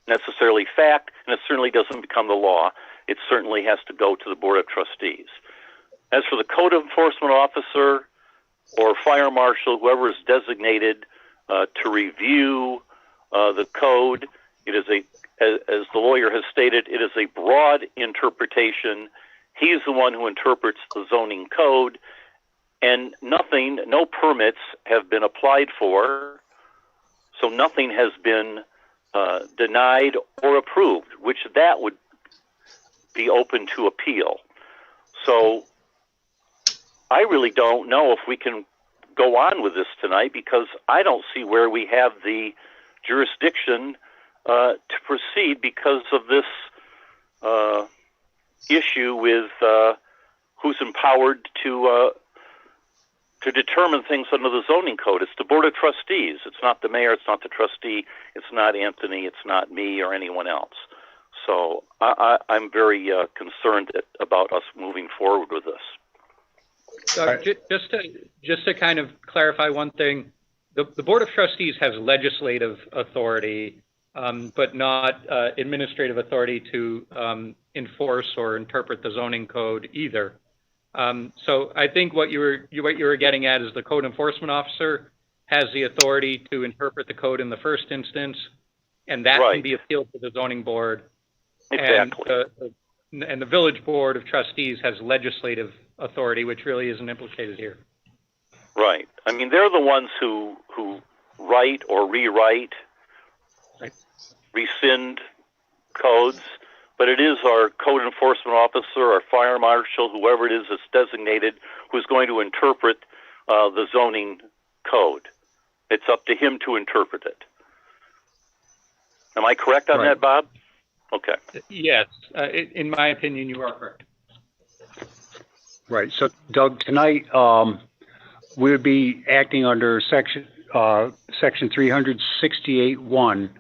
necessarily fact, and it certainly doesn't become the law. It certainly has to go to the Board of Trustees. As for the code enforcement officer or fire marshal, whoever is designated to review the code, it is as the lawyer has stated, it is a broad interpretation. He's the one who interprets the zoning code, and no permits have been applied for, so nothing has been denied or approved, which that would be open to appeal. So I really don't know if we can go on with this tonight, because I don't see where we have the jurisdiction to proceed because of this issue with who's empowered to determine things under the zoning code. It's the Board of Trustees. It's not the mayor. It's not the trustee. It's not Anthony. It's not me or anyone else. So I'm very concerned about us moving forward with this. Just to kind of clarify one thing, the Board of Trustees has legislative authority, but not administrative authority to enforce or interpret the zoning code either. So I think what you were getting at is the code enforcement officer has the authority to interpret the code in the first instance, and that can be appealed to the zoning board. Exactly. And the village Board of Trustees has legislative authority, which really isn't implicated here. Right. I mean, they're the ones who write or rewrite, rescind codes, but it is our code enforcement officer, our fire marshal, whoever it is that's designated, who's going to interpret the zoning code. It's up to him to interpret it. Am I correct on that, Bob? Okay. Yes. In my opinion, you are correct. Right. So, Doug, tonight we would be acting under section 368(1),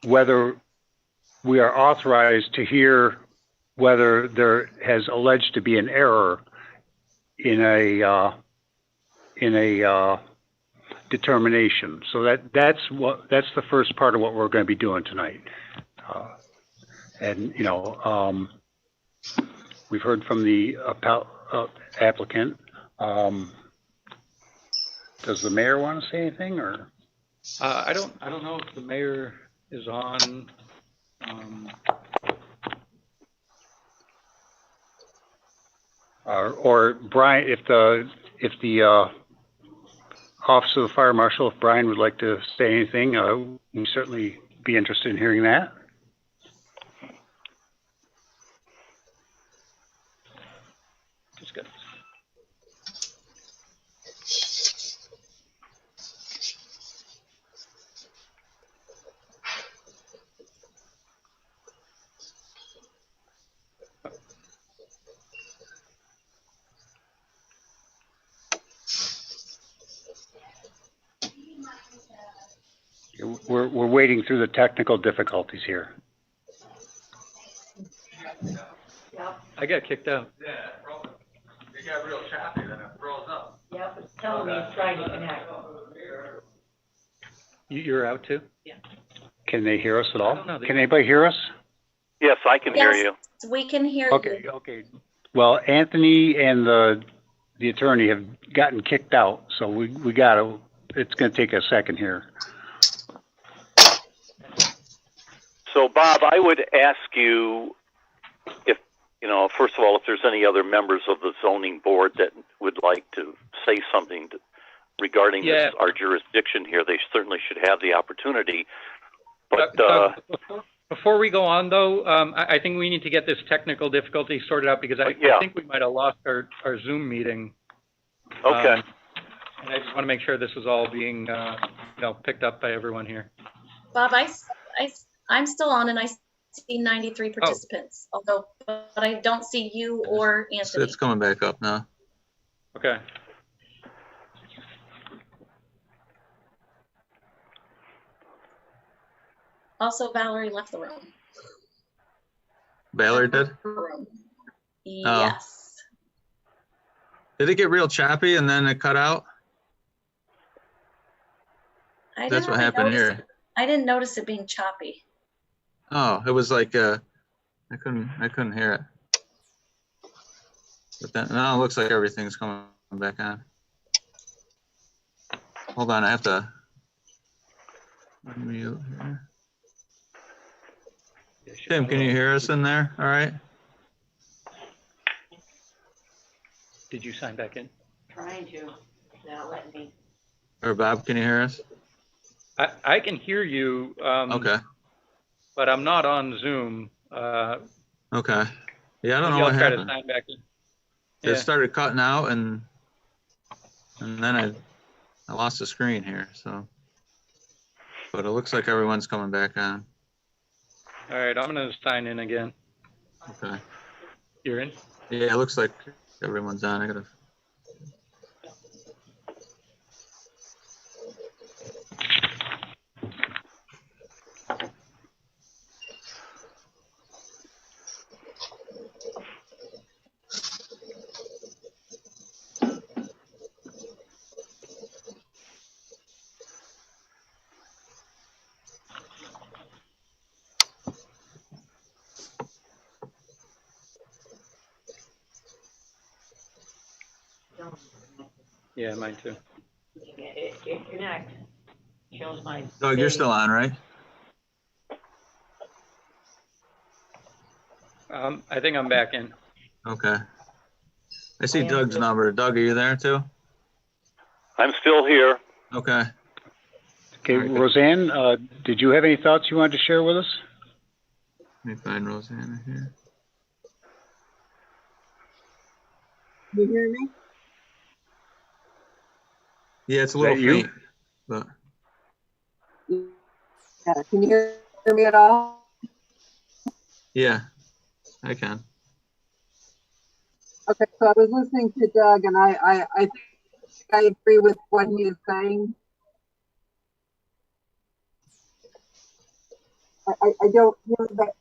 whether we are authorized to hear whether there has alleged to be an error in a determination. So that's the first part of what we're going to be doing tonight. And we've heard from the applicant. Does the mayor want to say anything, or? I don't know if the mayor is on. Or Brian, if the Office of the Fire Marshal, if Brian would like to say anything, we'd certainly be interested in hearing that. Just good. We're wading through the technical difficulties here. I got kicked out. Yeah, it got real choppy, then it froze up. Yep, it's telling me it's trying to connect. You're out too? Can they hear us at all? I don't know. Can anybody hear us? Yes, I can hear you. We can hear Okay, you. okay. Well, Anthony and the attorney have gotten kicked out, so we gotta, it's gonna take a second here. So, Bob, I would ask you if, first of all, if there's any other members of the zoning board that would like to say something regarding this, our jurisdiction here, they certainly should have the opportunity. But before we go on, though, I think we need to get this technical difficulty sorted out because I think we might have lost our Zoom meeting. Okay. And I just want to make sure this is all being, picked up by everyone here. Bob, I'm still on and I see 93 participants, but I don't see you or Anthony. So it's coming back up now. Okay. Also, Valerie left the room. Valerie did? Yes. Did it get real choppy and then it cut out? That's what happened here. I didn't notice it being choppy. Oh, it was like I couldn't hear it. But then now it looks like everything's coming back on. Hold on, I have to unmute here. Tim, can you hear us in there? All right. Did you sign back in? Trying to, not letting me. Or Bob, can you hear us? I can hear you. Okay. But I'm not on Zoom. Okay. Yeah, I don't know what happened. Sign back in. It started cutting out and then I lost the screen here. So, but it looks like everyone's coming back on. All right, I'm gonna sign in again. Okay. You're in? Yeah, it looks like everyone's on. I gotta. Yeah, mine too. It connects. Shows my. Doug, you're still on, right? I think I'm back in. Okay. I see Doug's number. Doug, are you there too? I'm still here. Okay. Okay, All right, Roseanne, did you have any thoughts you wanted to share with us? Let me find Rosanna here. Can you hear me? Yeah, it's a little Is that you? faint, but Yeah, can you hear me at all? yeah, I can. Okay, so I was listening to Doug and I think I agree with what he is saying. I don't hear that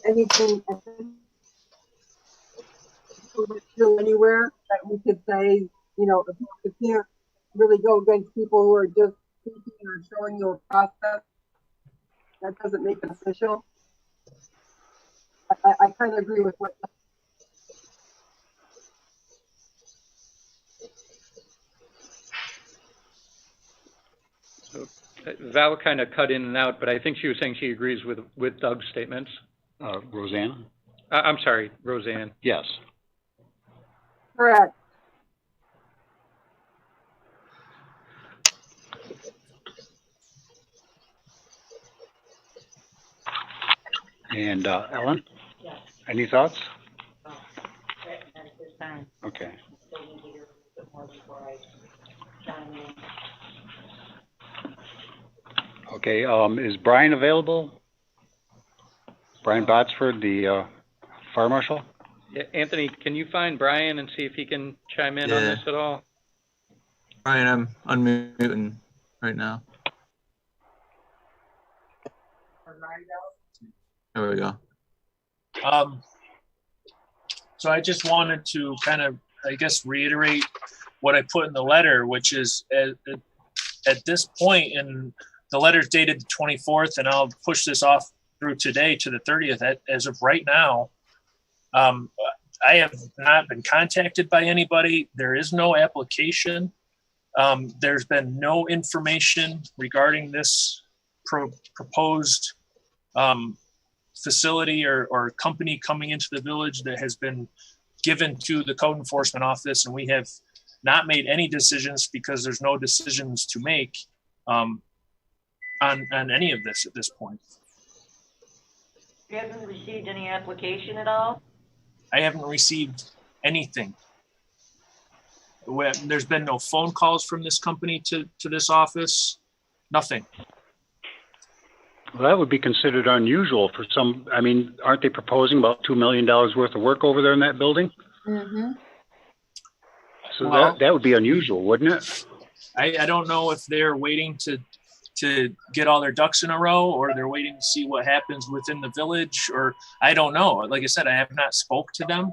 anything anywhere that we could say, if you can't really go against people who are just speaking or showing you a process, that doesn't make it official. I kind of agree with what. So Val kind of cut in and out, but I think she was saying she agrees with Doug's statements. Roseanne? I'm sorry, Roseanne. Yes. Correct. And Ellen, Yes. any thoughts? Oh, at this time, Okay. still need to hear a bit more before I chime in. Okay, is Brian available? Brian Botsford, the fire marshal? Yeah, Anthony, can you find Brian and see if he can chime in on Yeah. this at all? Brian, I'm unmuting right now. There we go. So I just wanted to kind of, I guess, reiterate what I put in the letter, which is at this point, and the letter's dated the 24th, and I'll push this off through today to the 30th. As of right now, I have not been contacted by anybody. There is no application. There's been no information regarding this proposed facility or company coming into the village that has been given to the code enforcement office, and we have not made any decisions because there's no decisions to make on any of this at this point. You haven't received any application at all? I haven't received anything. There's been no phone calls from this company to this office, nothing. Well, that would be considered unusual for some, I mean, aren't they proposing about $2 million worth of work over there in that building? Mm-hmm. So Well, that would be unusual, wouldn't it? I don't know if they're waiting to get all their ducks in a row, or they're waiting to see what happens within the village, or I don't know. Like I said, I have not spoke to them.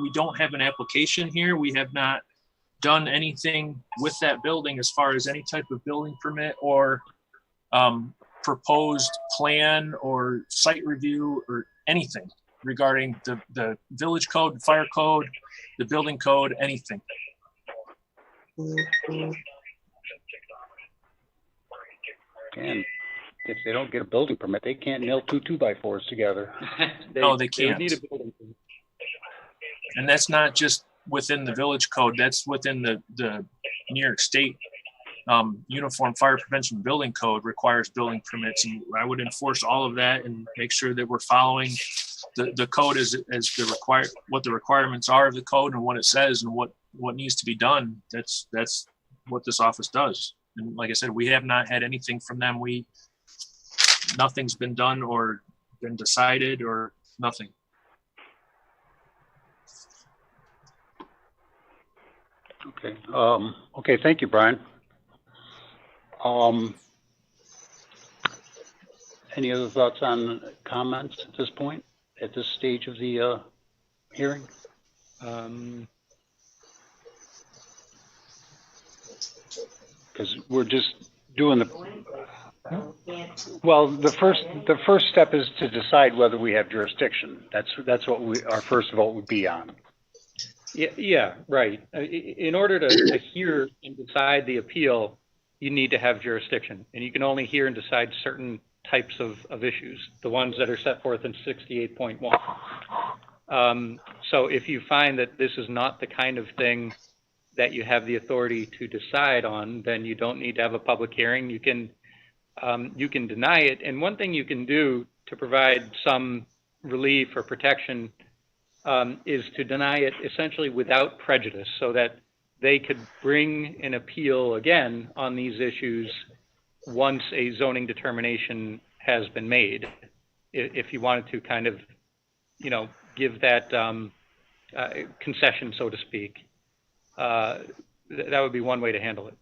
We don't have an application here. We have not done anything with that building as far as any type of building permit or proposed plan or site review or anything regarding the village code, the fire code, the building code, anything. And if they don't get a building permit, they can't nail two 2x4s together. No, they can't. Need a building permit. And that's not just within the village code, that's within the New York State Uniform Fire Prevention Building Code requires building permits. And I would enforce all of that and make sure that we're following the code as what the requirements are of the code and what it says and what needs to be done. That's what this office does. And like I said, we have not had anything from them. Nothing's been done or been decided or nothing. Okay. Okay. Thank you, Brian. Any other thoughts on comments at this point, at this stage of the hearing? Because we're just doing well, the first step is to decide whether we have jurisdiction. That's what our first vote would be on. Yeah, right. In order to hear and decide the appeal, you need to have jurisdiction, and you can only hear and decide certain types of issues, the ones that are set forth in 68.1. So if you find that this is not the kind of thing that you have the authority to decide on, then you don't need to have a public hearing. You can deny it. And one thing you can do to provide some relief or protection is to deny it essentially without prejudice, so that they could bring an appeal again on these issues once a zoning determination has been made. If you wanted to kind of, give that concession, so to speak, that would be one way to handle it.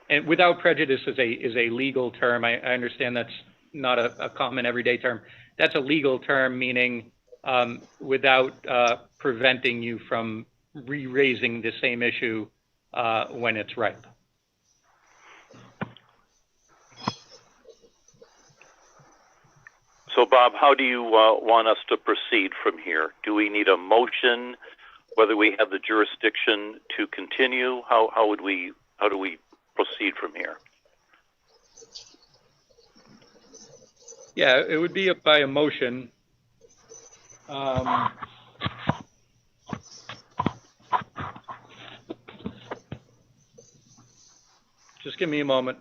And without prejudice is a legal term. I understand that's not a common everyday term. That's a legal term, meaning without preventing you from re-raising the same issue when it's ripe. So, Bob, how do you want us to proceed from here? Do we need a motion? Whether we have the jurisdiction to continue? How do we proceed from here? Yeah, it would be by a motion. Just give me a moment.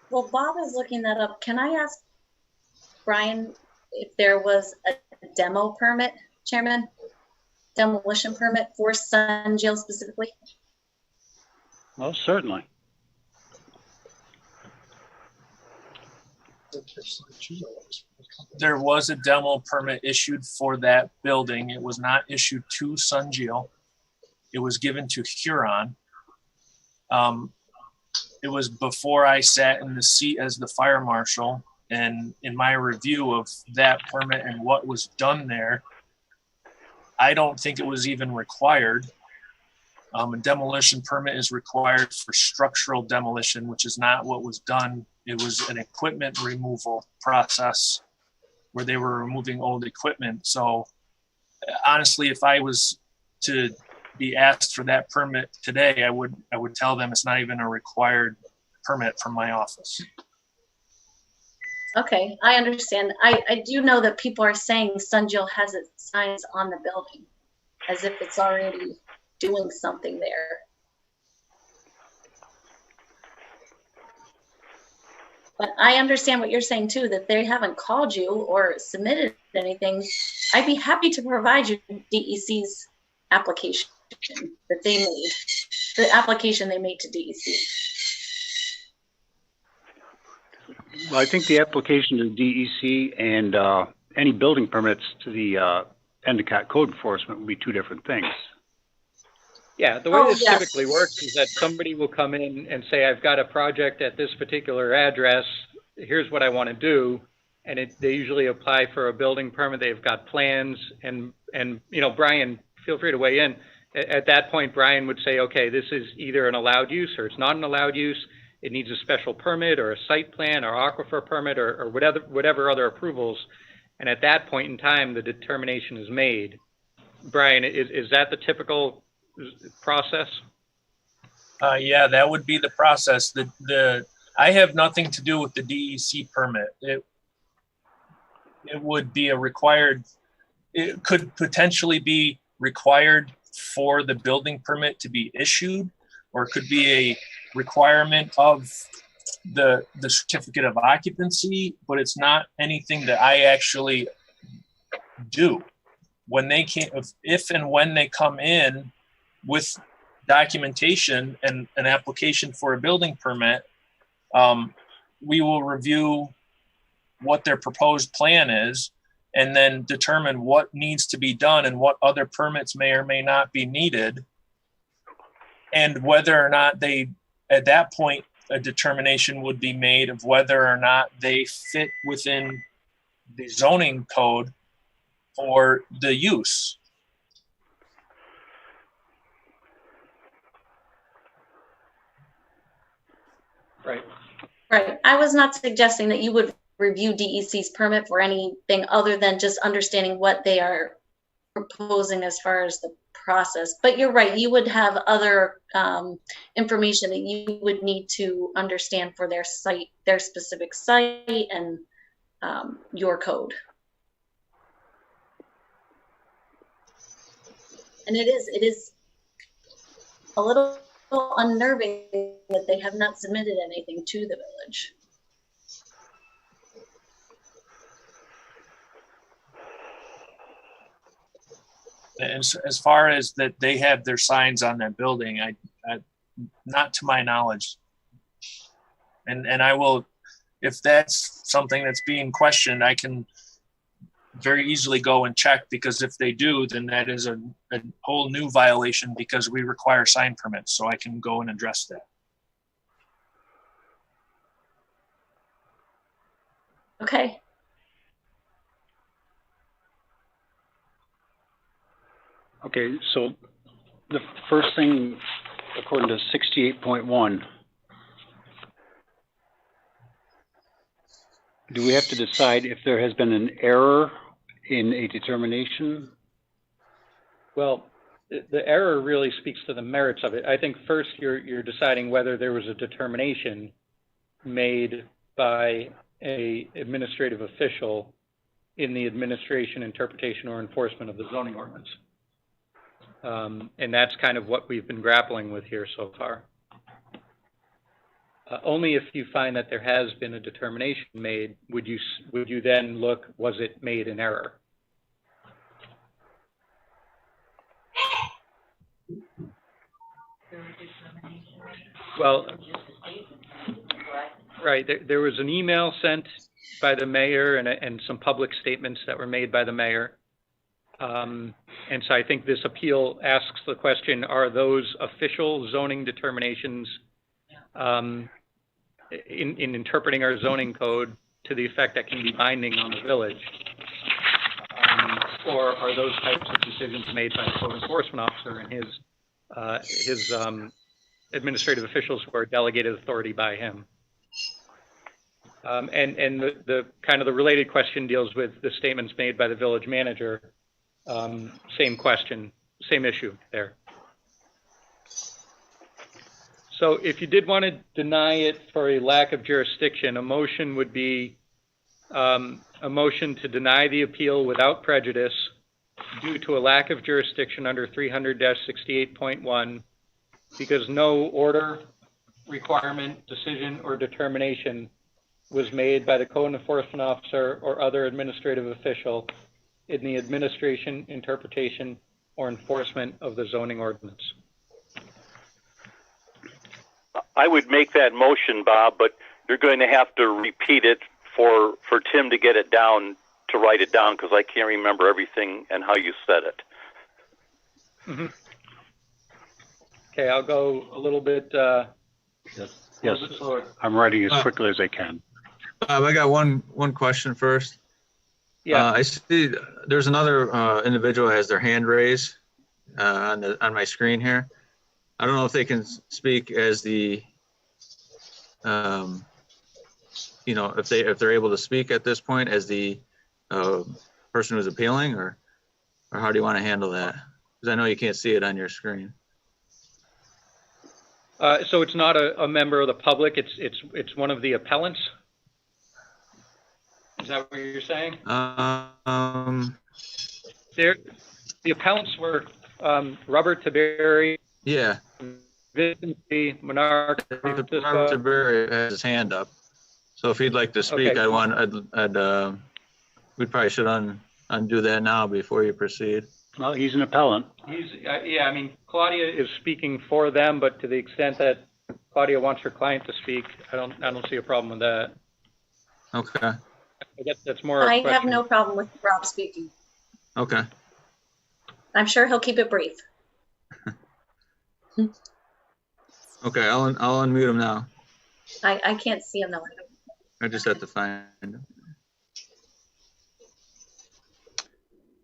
Well, Bob is looking that up. Can I ask Brian if there was a demo permit, Chairman? Demolition permit for Sun Jail specifically? Well, certainly. There was a demo permit issued for that building. It was not issued to Sun Jail. It was given to Huron. It was before I sat in the seat as the fire marshal, and in my review of that permit and what was done there, I don't think it was even required. A demolition permit is required for structural demolition, which is not what was done. It was an equipment removal process. where they were removing old equipment. So honestly, if I was to be asked for that permit today, I would tell them it's not even a required permit from my office. Okay, I understand. I do know that people are saying Sunjill has its signs on the building as if it's already doing something there. But I understand what you're saying too, that they haven't called you or submitted anything. I'd be happy to provide you DEC's application that they made, the application they made to DEC. Well, I think the application to DEC and any building permits to the Endicott code enforcement would be two different things. Yeah, the way Oh, this yes. typically works is that somebody will come in and say, I've got a project at this particular address, here's what I want to do. And they usually apply for a building permit, they've got plans, and you know, Brian, feel free to weigh in. At that point, Brian would say, okay, this is either an allowed use or it's not an allowed use. It needs a special permit or a site plan or aquifer permit or whatever other approvals. And at that point in time, the determination is made. Brian, is that the typical process? Yeah, that would be the process. I have nothing to do with the DEC permit. It would be a required, it could potentially be required for the building permit to be issued, or it could be a requirement of the certificate of occupancy, but it's not anything that I actually do. When they came, if and when they come in with documentation and an application for a building permit, we will review what their proposed plan is and then determine what needs to be done and what other permits may or may not be needed, and whether or not they, at that point, a determination would be made of whether or not they fit within the zoning code for the use. Right. Right. I was not suggesting that you would review DEC's permit for anything other than just understanding what they are proposing as far as the process. But you're right, you would have other information that you would need to understand for their site, their specific site, and your code. And it is a little unnerving that they have not submitted anything to the village. And as far as that they have their signs on that building, I not to my knowledge. And I will, if that's something that's being questioned, I can very easily go and check, because if they do, then that is a whole new violation, because we require sign permits, so I can go and address that. Okay. Okay, so the first thing, according to 68.1, do we have to decide if there has been an error in a determination? Well, the error really speaks to the merits of it. I think first you're deciding whether there was a determination made by a administrative official in the administration, interpretation, or enforcement of the zoning ordinance. And that's kind of what we've been grappling with here so far. Only if you find that there has been a determination made would you then look, was it made in error? Well, right, there was an email sent by the mayor and some public statements that were made by the mayor. And so I think this appeal asks the question, are those official zoning determinations in interpreting our zoning code to the effect that can be binding on the village? Or are those types of decisions made by the code enforcement officer and his administrative officials who are delegated authority by him? And the kind of the related question deals with the statements made by the village manager. Same question, same issue there. So if you did want to deny it for a lack of jurisdiction, a motion would be a motion to deny the appeal without prejudice due to a lack of jurisdiction under 300-68.1 because no order, requirement, decision, or determination was made by the code enforcement officer or other administrative official in the administration, interpretation, or enforcement of the zoning ordinance. I would make that motion, Bob, but you're going to have to repeat it for Tim to get it down, to write it down, because I can't remember everything and how you said it. Mm-hmm. Okay, I'll go a little bit. Yes, I'm writing as quickly as I can. I got one question first. Yeah. I see there's another individual who has their hand raised on my screen here. I don't know if they can speak as the, you know, if they're able to speak at this point as the person who's appealing, or how do you want to handle that? Because I know you can't see it on your screen. So it's not a member of the public. It's one of the appellants. Is that what you're saying? The appellants were Robert Tiberi. Yeah. Vincent Monarch. Robert Tiberi has his hand up. So if he'd like to speak, okay. We probably should undo that now before you proceed. Well, he's an appellant. Yeah, I mean, Claudia is speaking for them, but to the extent that Claudia wants her client to speak, I don't see a problem with that. Okay. I guess that's more. I have no problem with Rob speaking. Okay. I'm sure he'll keep it brief. Okay, I'll unmute him now. I can't see him though. I just have to find him.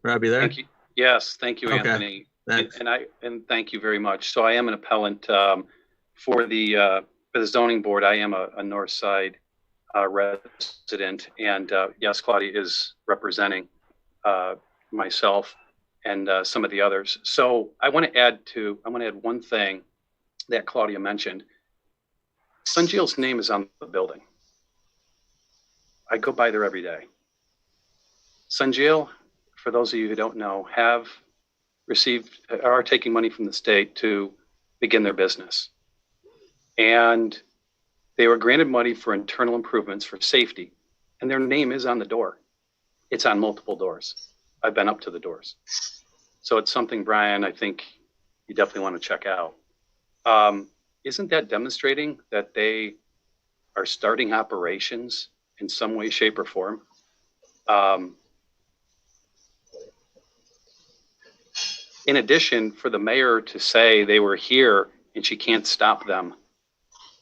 Rob, you there? Thank you. Yes, thank you, Okay. Anthony. Thanks. And thank you very much. So I am an appellant for the zoning board. I am a North Side resident, and yes, Claudia is representing myself and some of the others. So I want to add one thing that Claudia mentioned. Sunjil's name is on the building. I go by there every day. Sunjil, for those of you who don't know, are taking money from the state to begin their business. And they were granted money for internal improvements for safety, and their name is on the door. It's on multiple doors. I've been up to the doors. So it's something, Brian, I think you definitely want to check out. Isn't that demonstrating that they are starting operations in some way, shape, or form? In addition, for the mayor to say they were here and she can't stop them.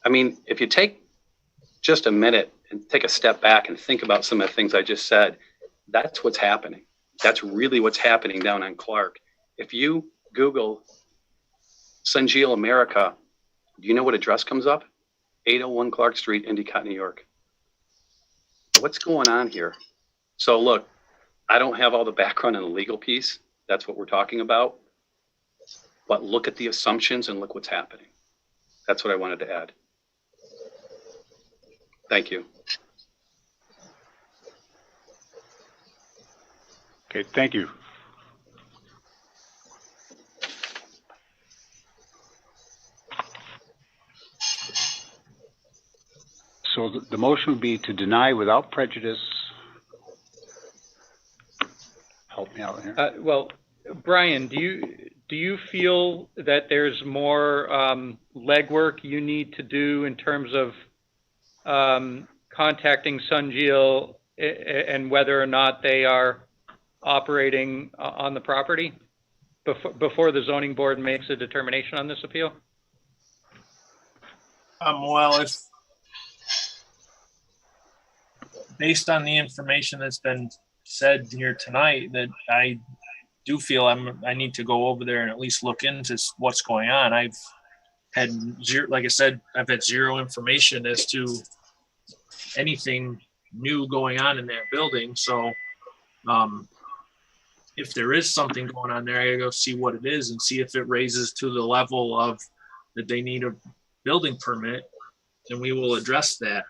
I mean, if you take just a minute and take a step back and think about some of the things I just said, that's what's happening. That's really what's happening down on Clark. If you Google Sunjil America, do you know what address comes up? 801 Clark Street, Endicott, New York. What's going on here? So look, I don't have all the background in the legal piece. That's what we're talking about. But look at the assumptions and look what's happening. That's what I wanted to add. Thank you. Okay, thank you. So the motion would be to deny without prejudice. Help me out here. Well, Brian, do you feel that there's more legwork you need to do in terms of contacting Sunjil and whether or not they are operating on the property before the zoning board makes a determination on this appeal? Well, if based on the information that's been said here tonight, that I do feel I need to go over there and at least look into what's going on. I've had zero, like I said, I've had zero information as to anything new going on in that building. So if there is something going on there, I gotta go see what it is and see if it raises to the level of that they need a building permit, and we will address that.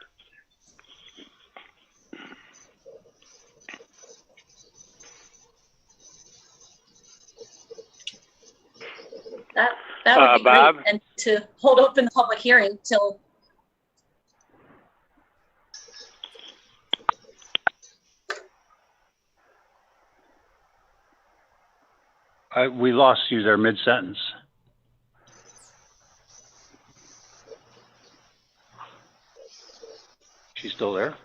That would be Bob? great. And to hold open the public hearing till. We lost you there mid-sentence. She's still there?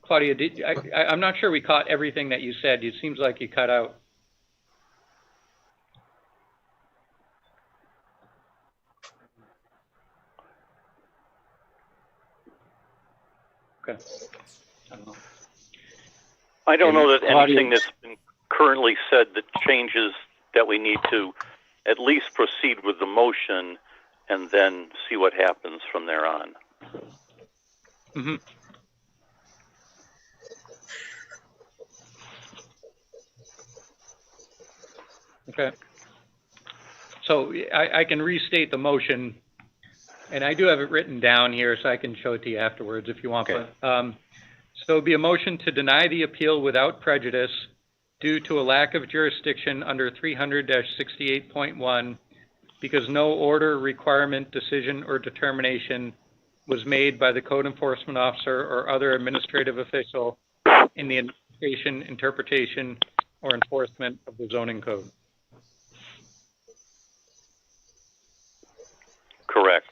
Claudia, I'm not sure we caught everything that you said. It seems like you cut out. Okay. I don't know. I don't know that Claudia- anything that's been currently said that changes that we need to at least proceed with the motion and then see what happens from there on. Mm-hmm. Okay. So I can restate the motion, and I do have it written down here, so I can show it to you afterwards if you want. Okay. But, so it'd be a motion to deny the appeal without prejudice due to a lack of jurisdiction under 300-68.1 because no order, requirement, decision, or determination was made by the code enforcement officer or other administrative official in the administration, interpretation, or enforcement of the zoning code. Correct.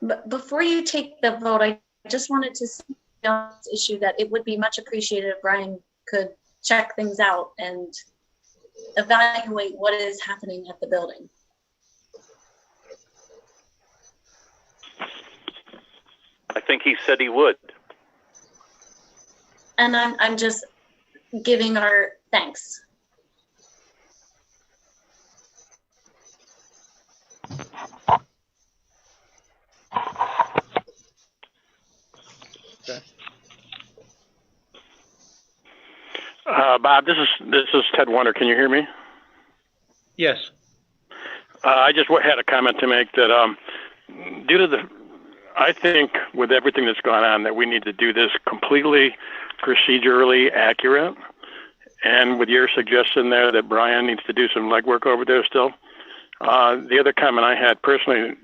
But before you take the vote, I just wanted to say on this issue that it would be much appreciated if Brian could check things out and evaluate what is happening at the building. I think he said he would. And I'm just giving our thanks. Okay. Bob, this is Ted Wonder. Can you hear me? Yes. I just had a comment to make that due to I think with everything that's gone on that we need to do this completely procedurally accurate. And with your suggestion there that Brian needs to do some legwork over there still. The other comment I had personally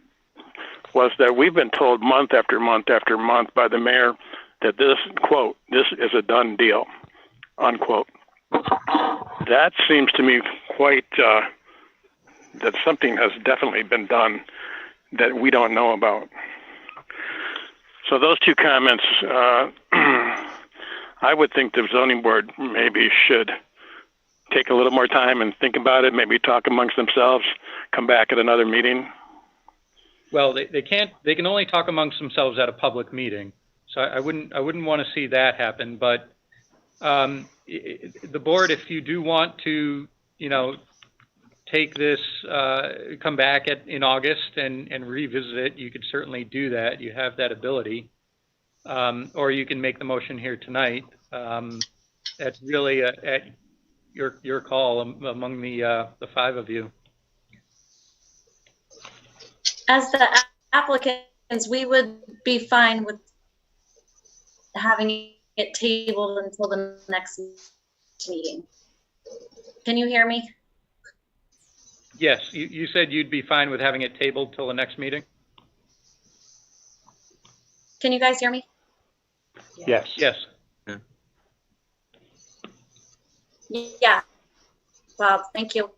was that we've been told month after month after month by the mayor that this, quote, this is a done deal, unquote. That seems to me quite, that something has definitely been done that we don't know about. So those two comments, I would think the zoning board maybe should take a little more time and think about it, maybe talk amongst themselves, come back at another meeting. Well, they can only talk amongst themselves at a public meeting. So I wouldn't want to see that happen. But the board, if you do want to, take this, come back in August and revisit it, you could certainly do that. You have that ability. Or you can make the motion here tonight. That's really at your call among the five of you. As the applicants, we would be fine with having it tabled until the next meeting. Can you hear me? Yes, you said you'd be fine with having it tabled till the next meeting? Can you guys hear me? Yes. Yes. Yeah. Bob, thank you.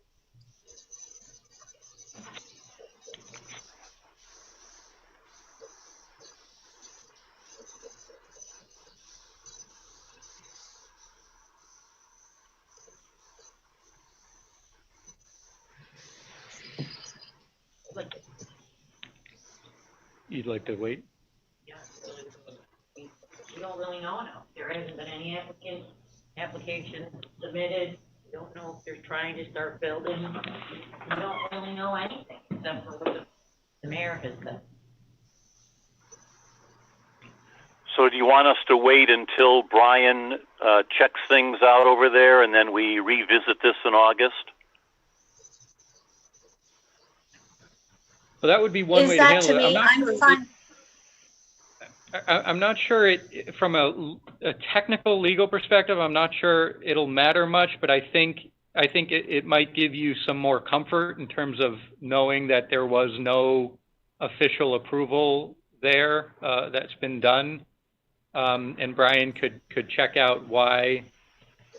You'd like to wait? you don't really know now. There hasn't been any application submitted. You don't know if they're trying to start building. You don't really know anything except for what the mayor has said. So do you want us to wait until Brian checks things out over there and then we revisit this in August? Well, that would be one Is way to that handle to it. me? I'm fine. I'm not sure it, from a technical legal perspective, I'm not sure it'll matter much, but I think it might give you some more comfort in terms of knowing that there was no official approval there that's been done. And Brian could check out why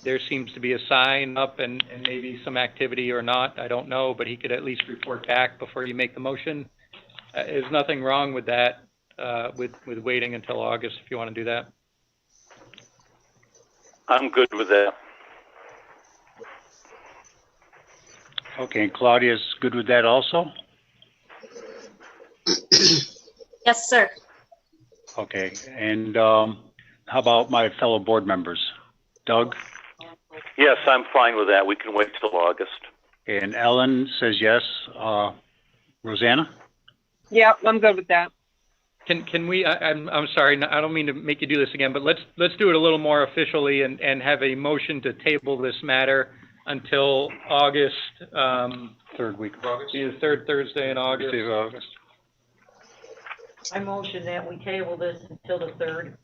there seems to be a sign up and maybe some activity or not. I don't know, but he could at least report back before you make the motion. There's nothing wrong with that. With waiting until August, if you want to do that. I'm good with that. Okay, and Claudia's good with that also? Yes, sir. Okay, and how about my fellow board members? Doug? Yes, I'm fine with that. We can wait till August. And Ellen says yes. Rosanna? Yep, I'm good with that. Can we? I'm sorry. I don't mean to make you do this again, but let's do it a little more officially and have a motion to table this matter until August. Third week of August. The third Thursday in August. I motion that we table this until the 3rd.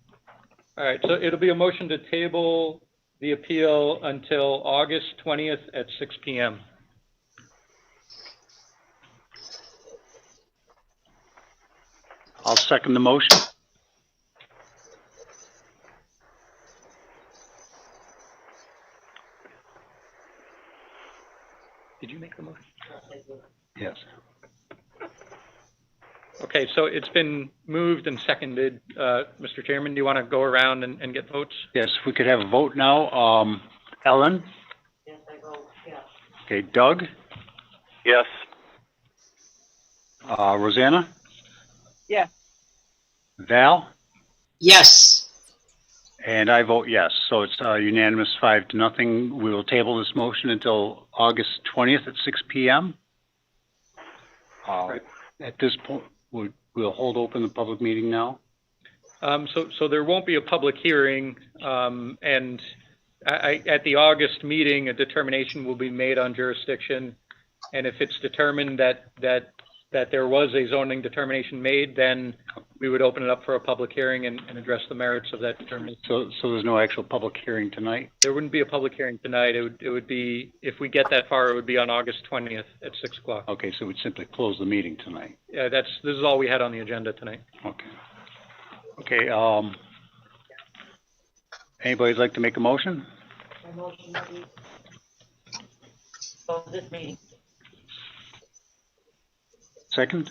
All right. So it'll be a motion to table the appeal until August 20th at 6 p.m. I'll second the motion. Did you make the motion? Yes. Okay, so it's been moved and seconded. Mr. Chairman, do you want to go around and get votes? Yes, if we could have a vote now. Ellen? Yes, I vote yes. Okay, Doug? Yes. Rosanna? Yes. Val? Yes. And I vote yes. So it's unanimous 5-0. We will table this motion until August 20th at 6 p.m. At this point, we'll hold open the public meeting now. So there won't be a public hearing, and at the August meeting, a determination will be made on jurisdiction. And if it's determined that there was a zoning determination made, then we would open it up for a public hearing and address the merits of that determination. So there's no actual public hearing tonight? There wouldn't be a public hearing tonight. It would be, if we get that far, it would be on August 20th at 6 o'clock. Okay, so we'd simply close the meeting tonight. Yeah, this is all we had on the agenda tonight. Okay. Okay, anybody'd like to make a motion? I motion that we close this meeting. Second?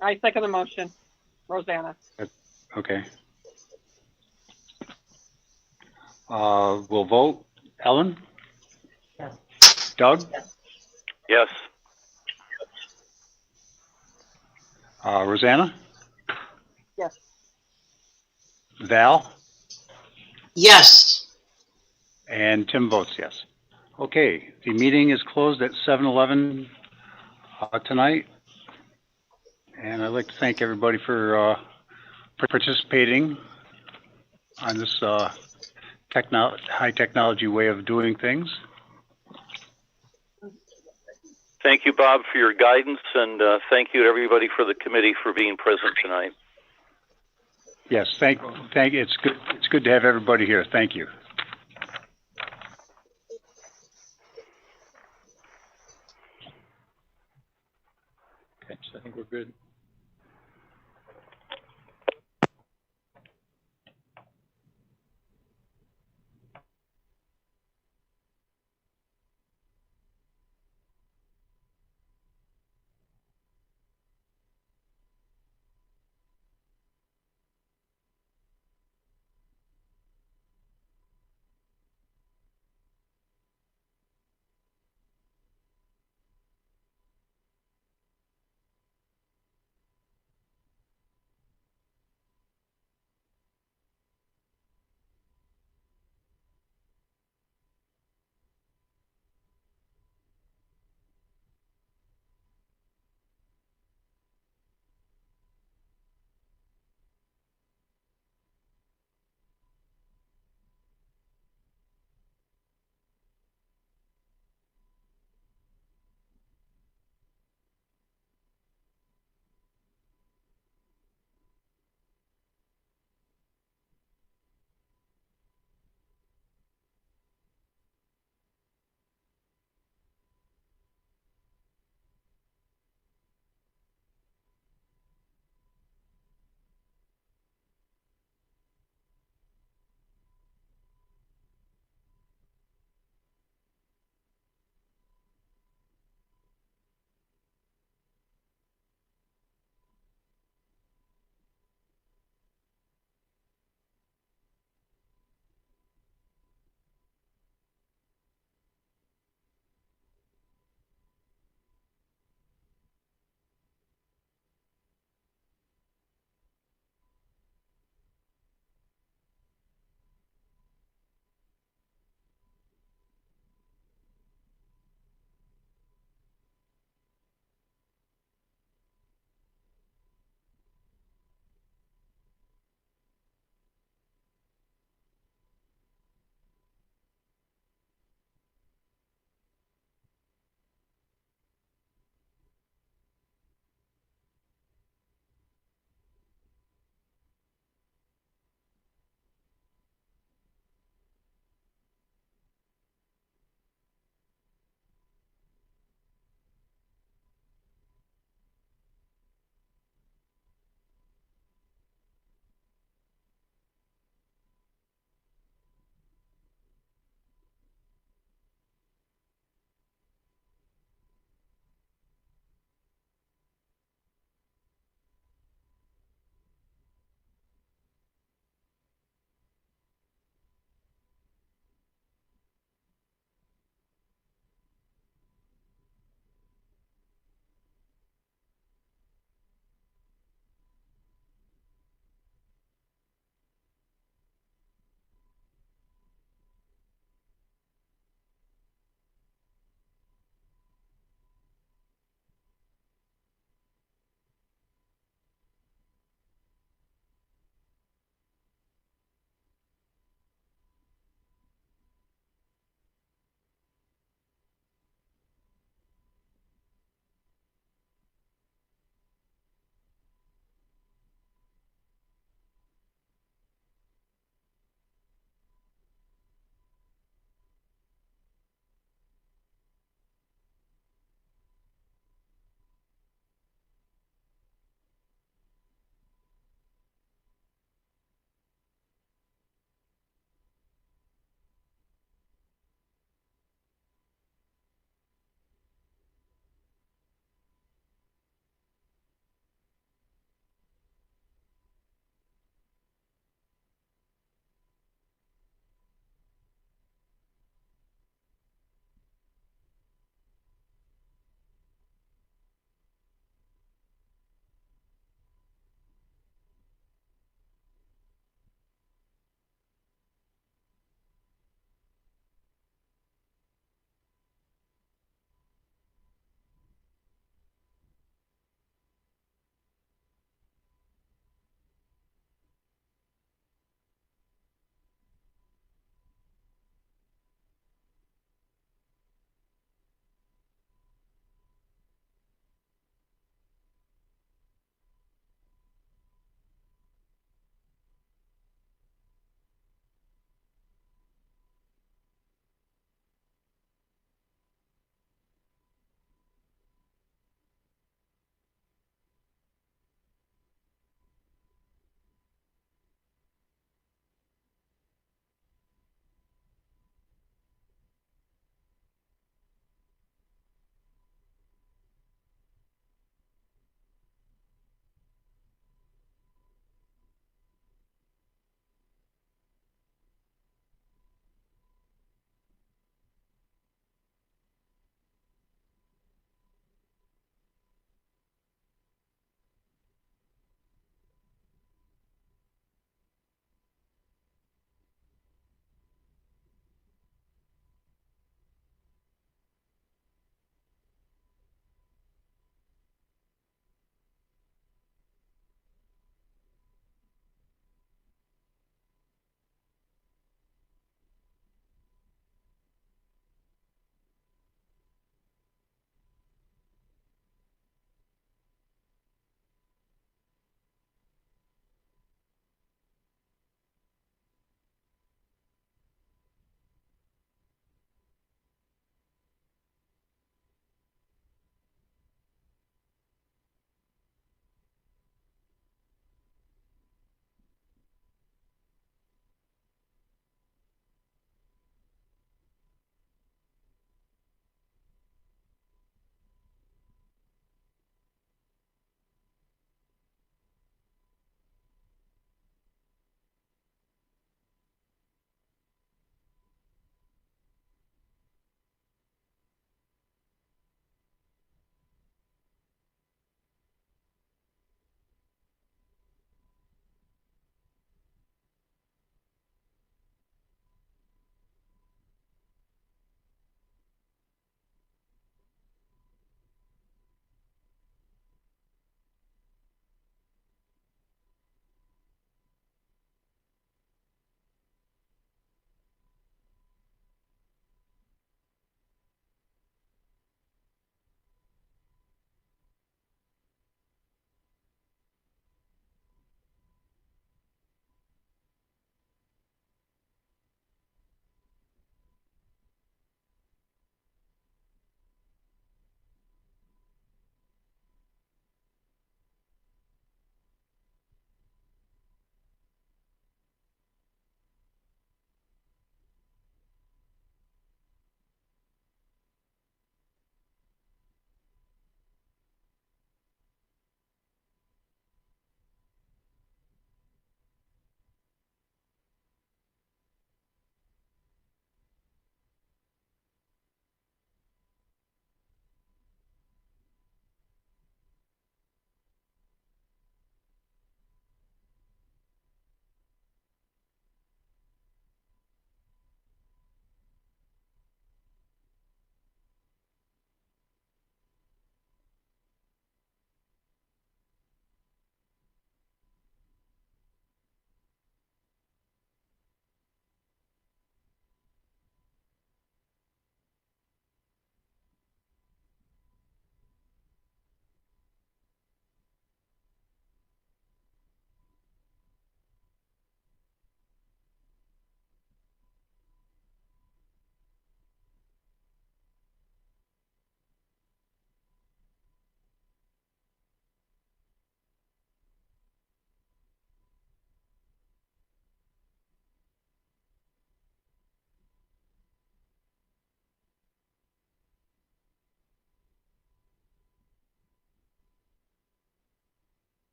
I second the motion. Rosanna. Okay. We'll vote. Ellen? Yes. Doug? Yes. Rosanna? Yes. Val? Yes. And Tim votes yes. Okay, the meeting is closed at 7:11 tonight. And I'd like to thank everybody for participating on this high technology way of doing things. Thank you, Bob, for your guidance, and thank you to everybody for the committee for being present tonight. Yes, thank you. It's good to have everybody here. Thank you. Okay, so I think we're good.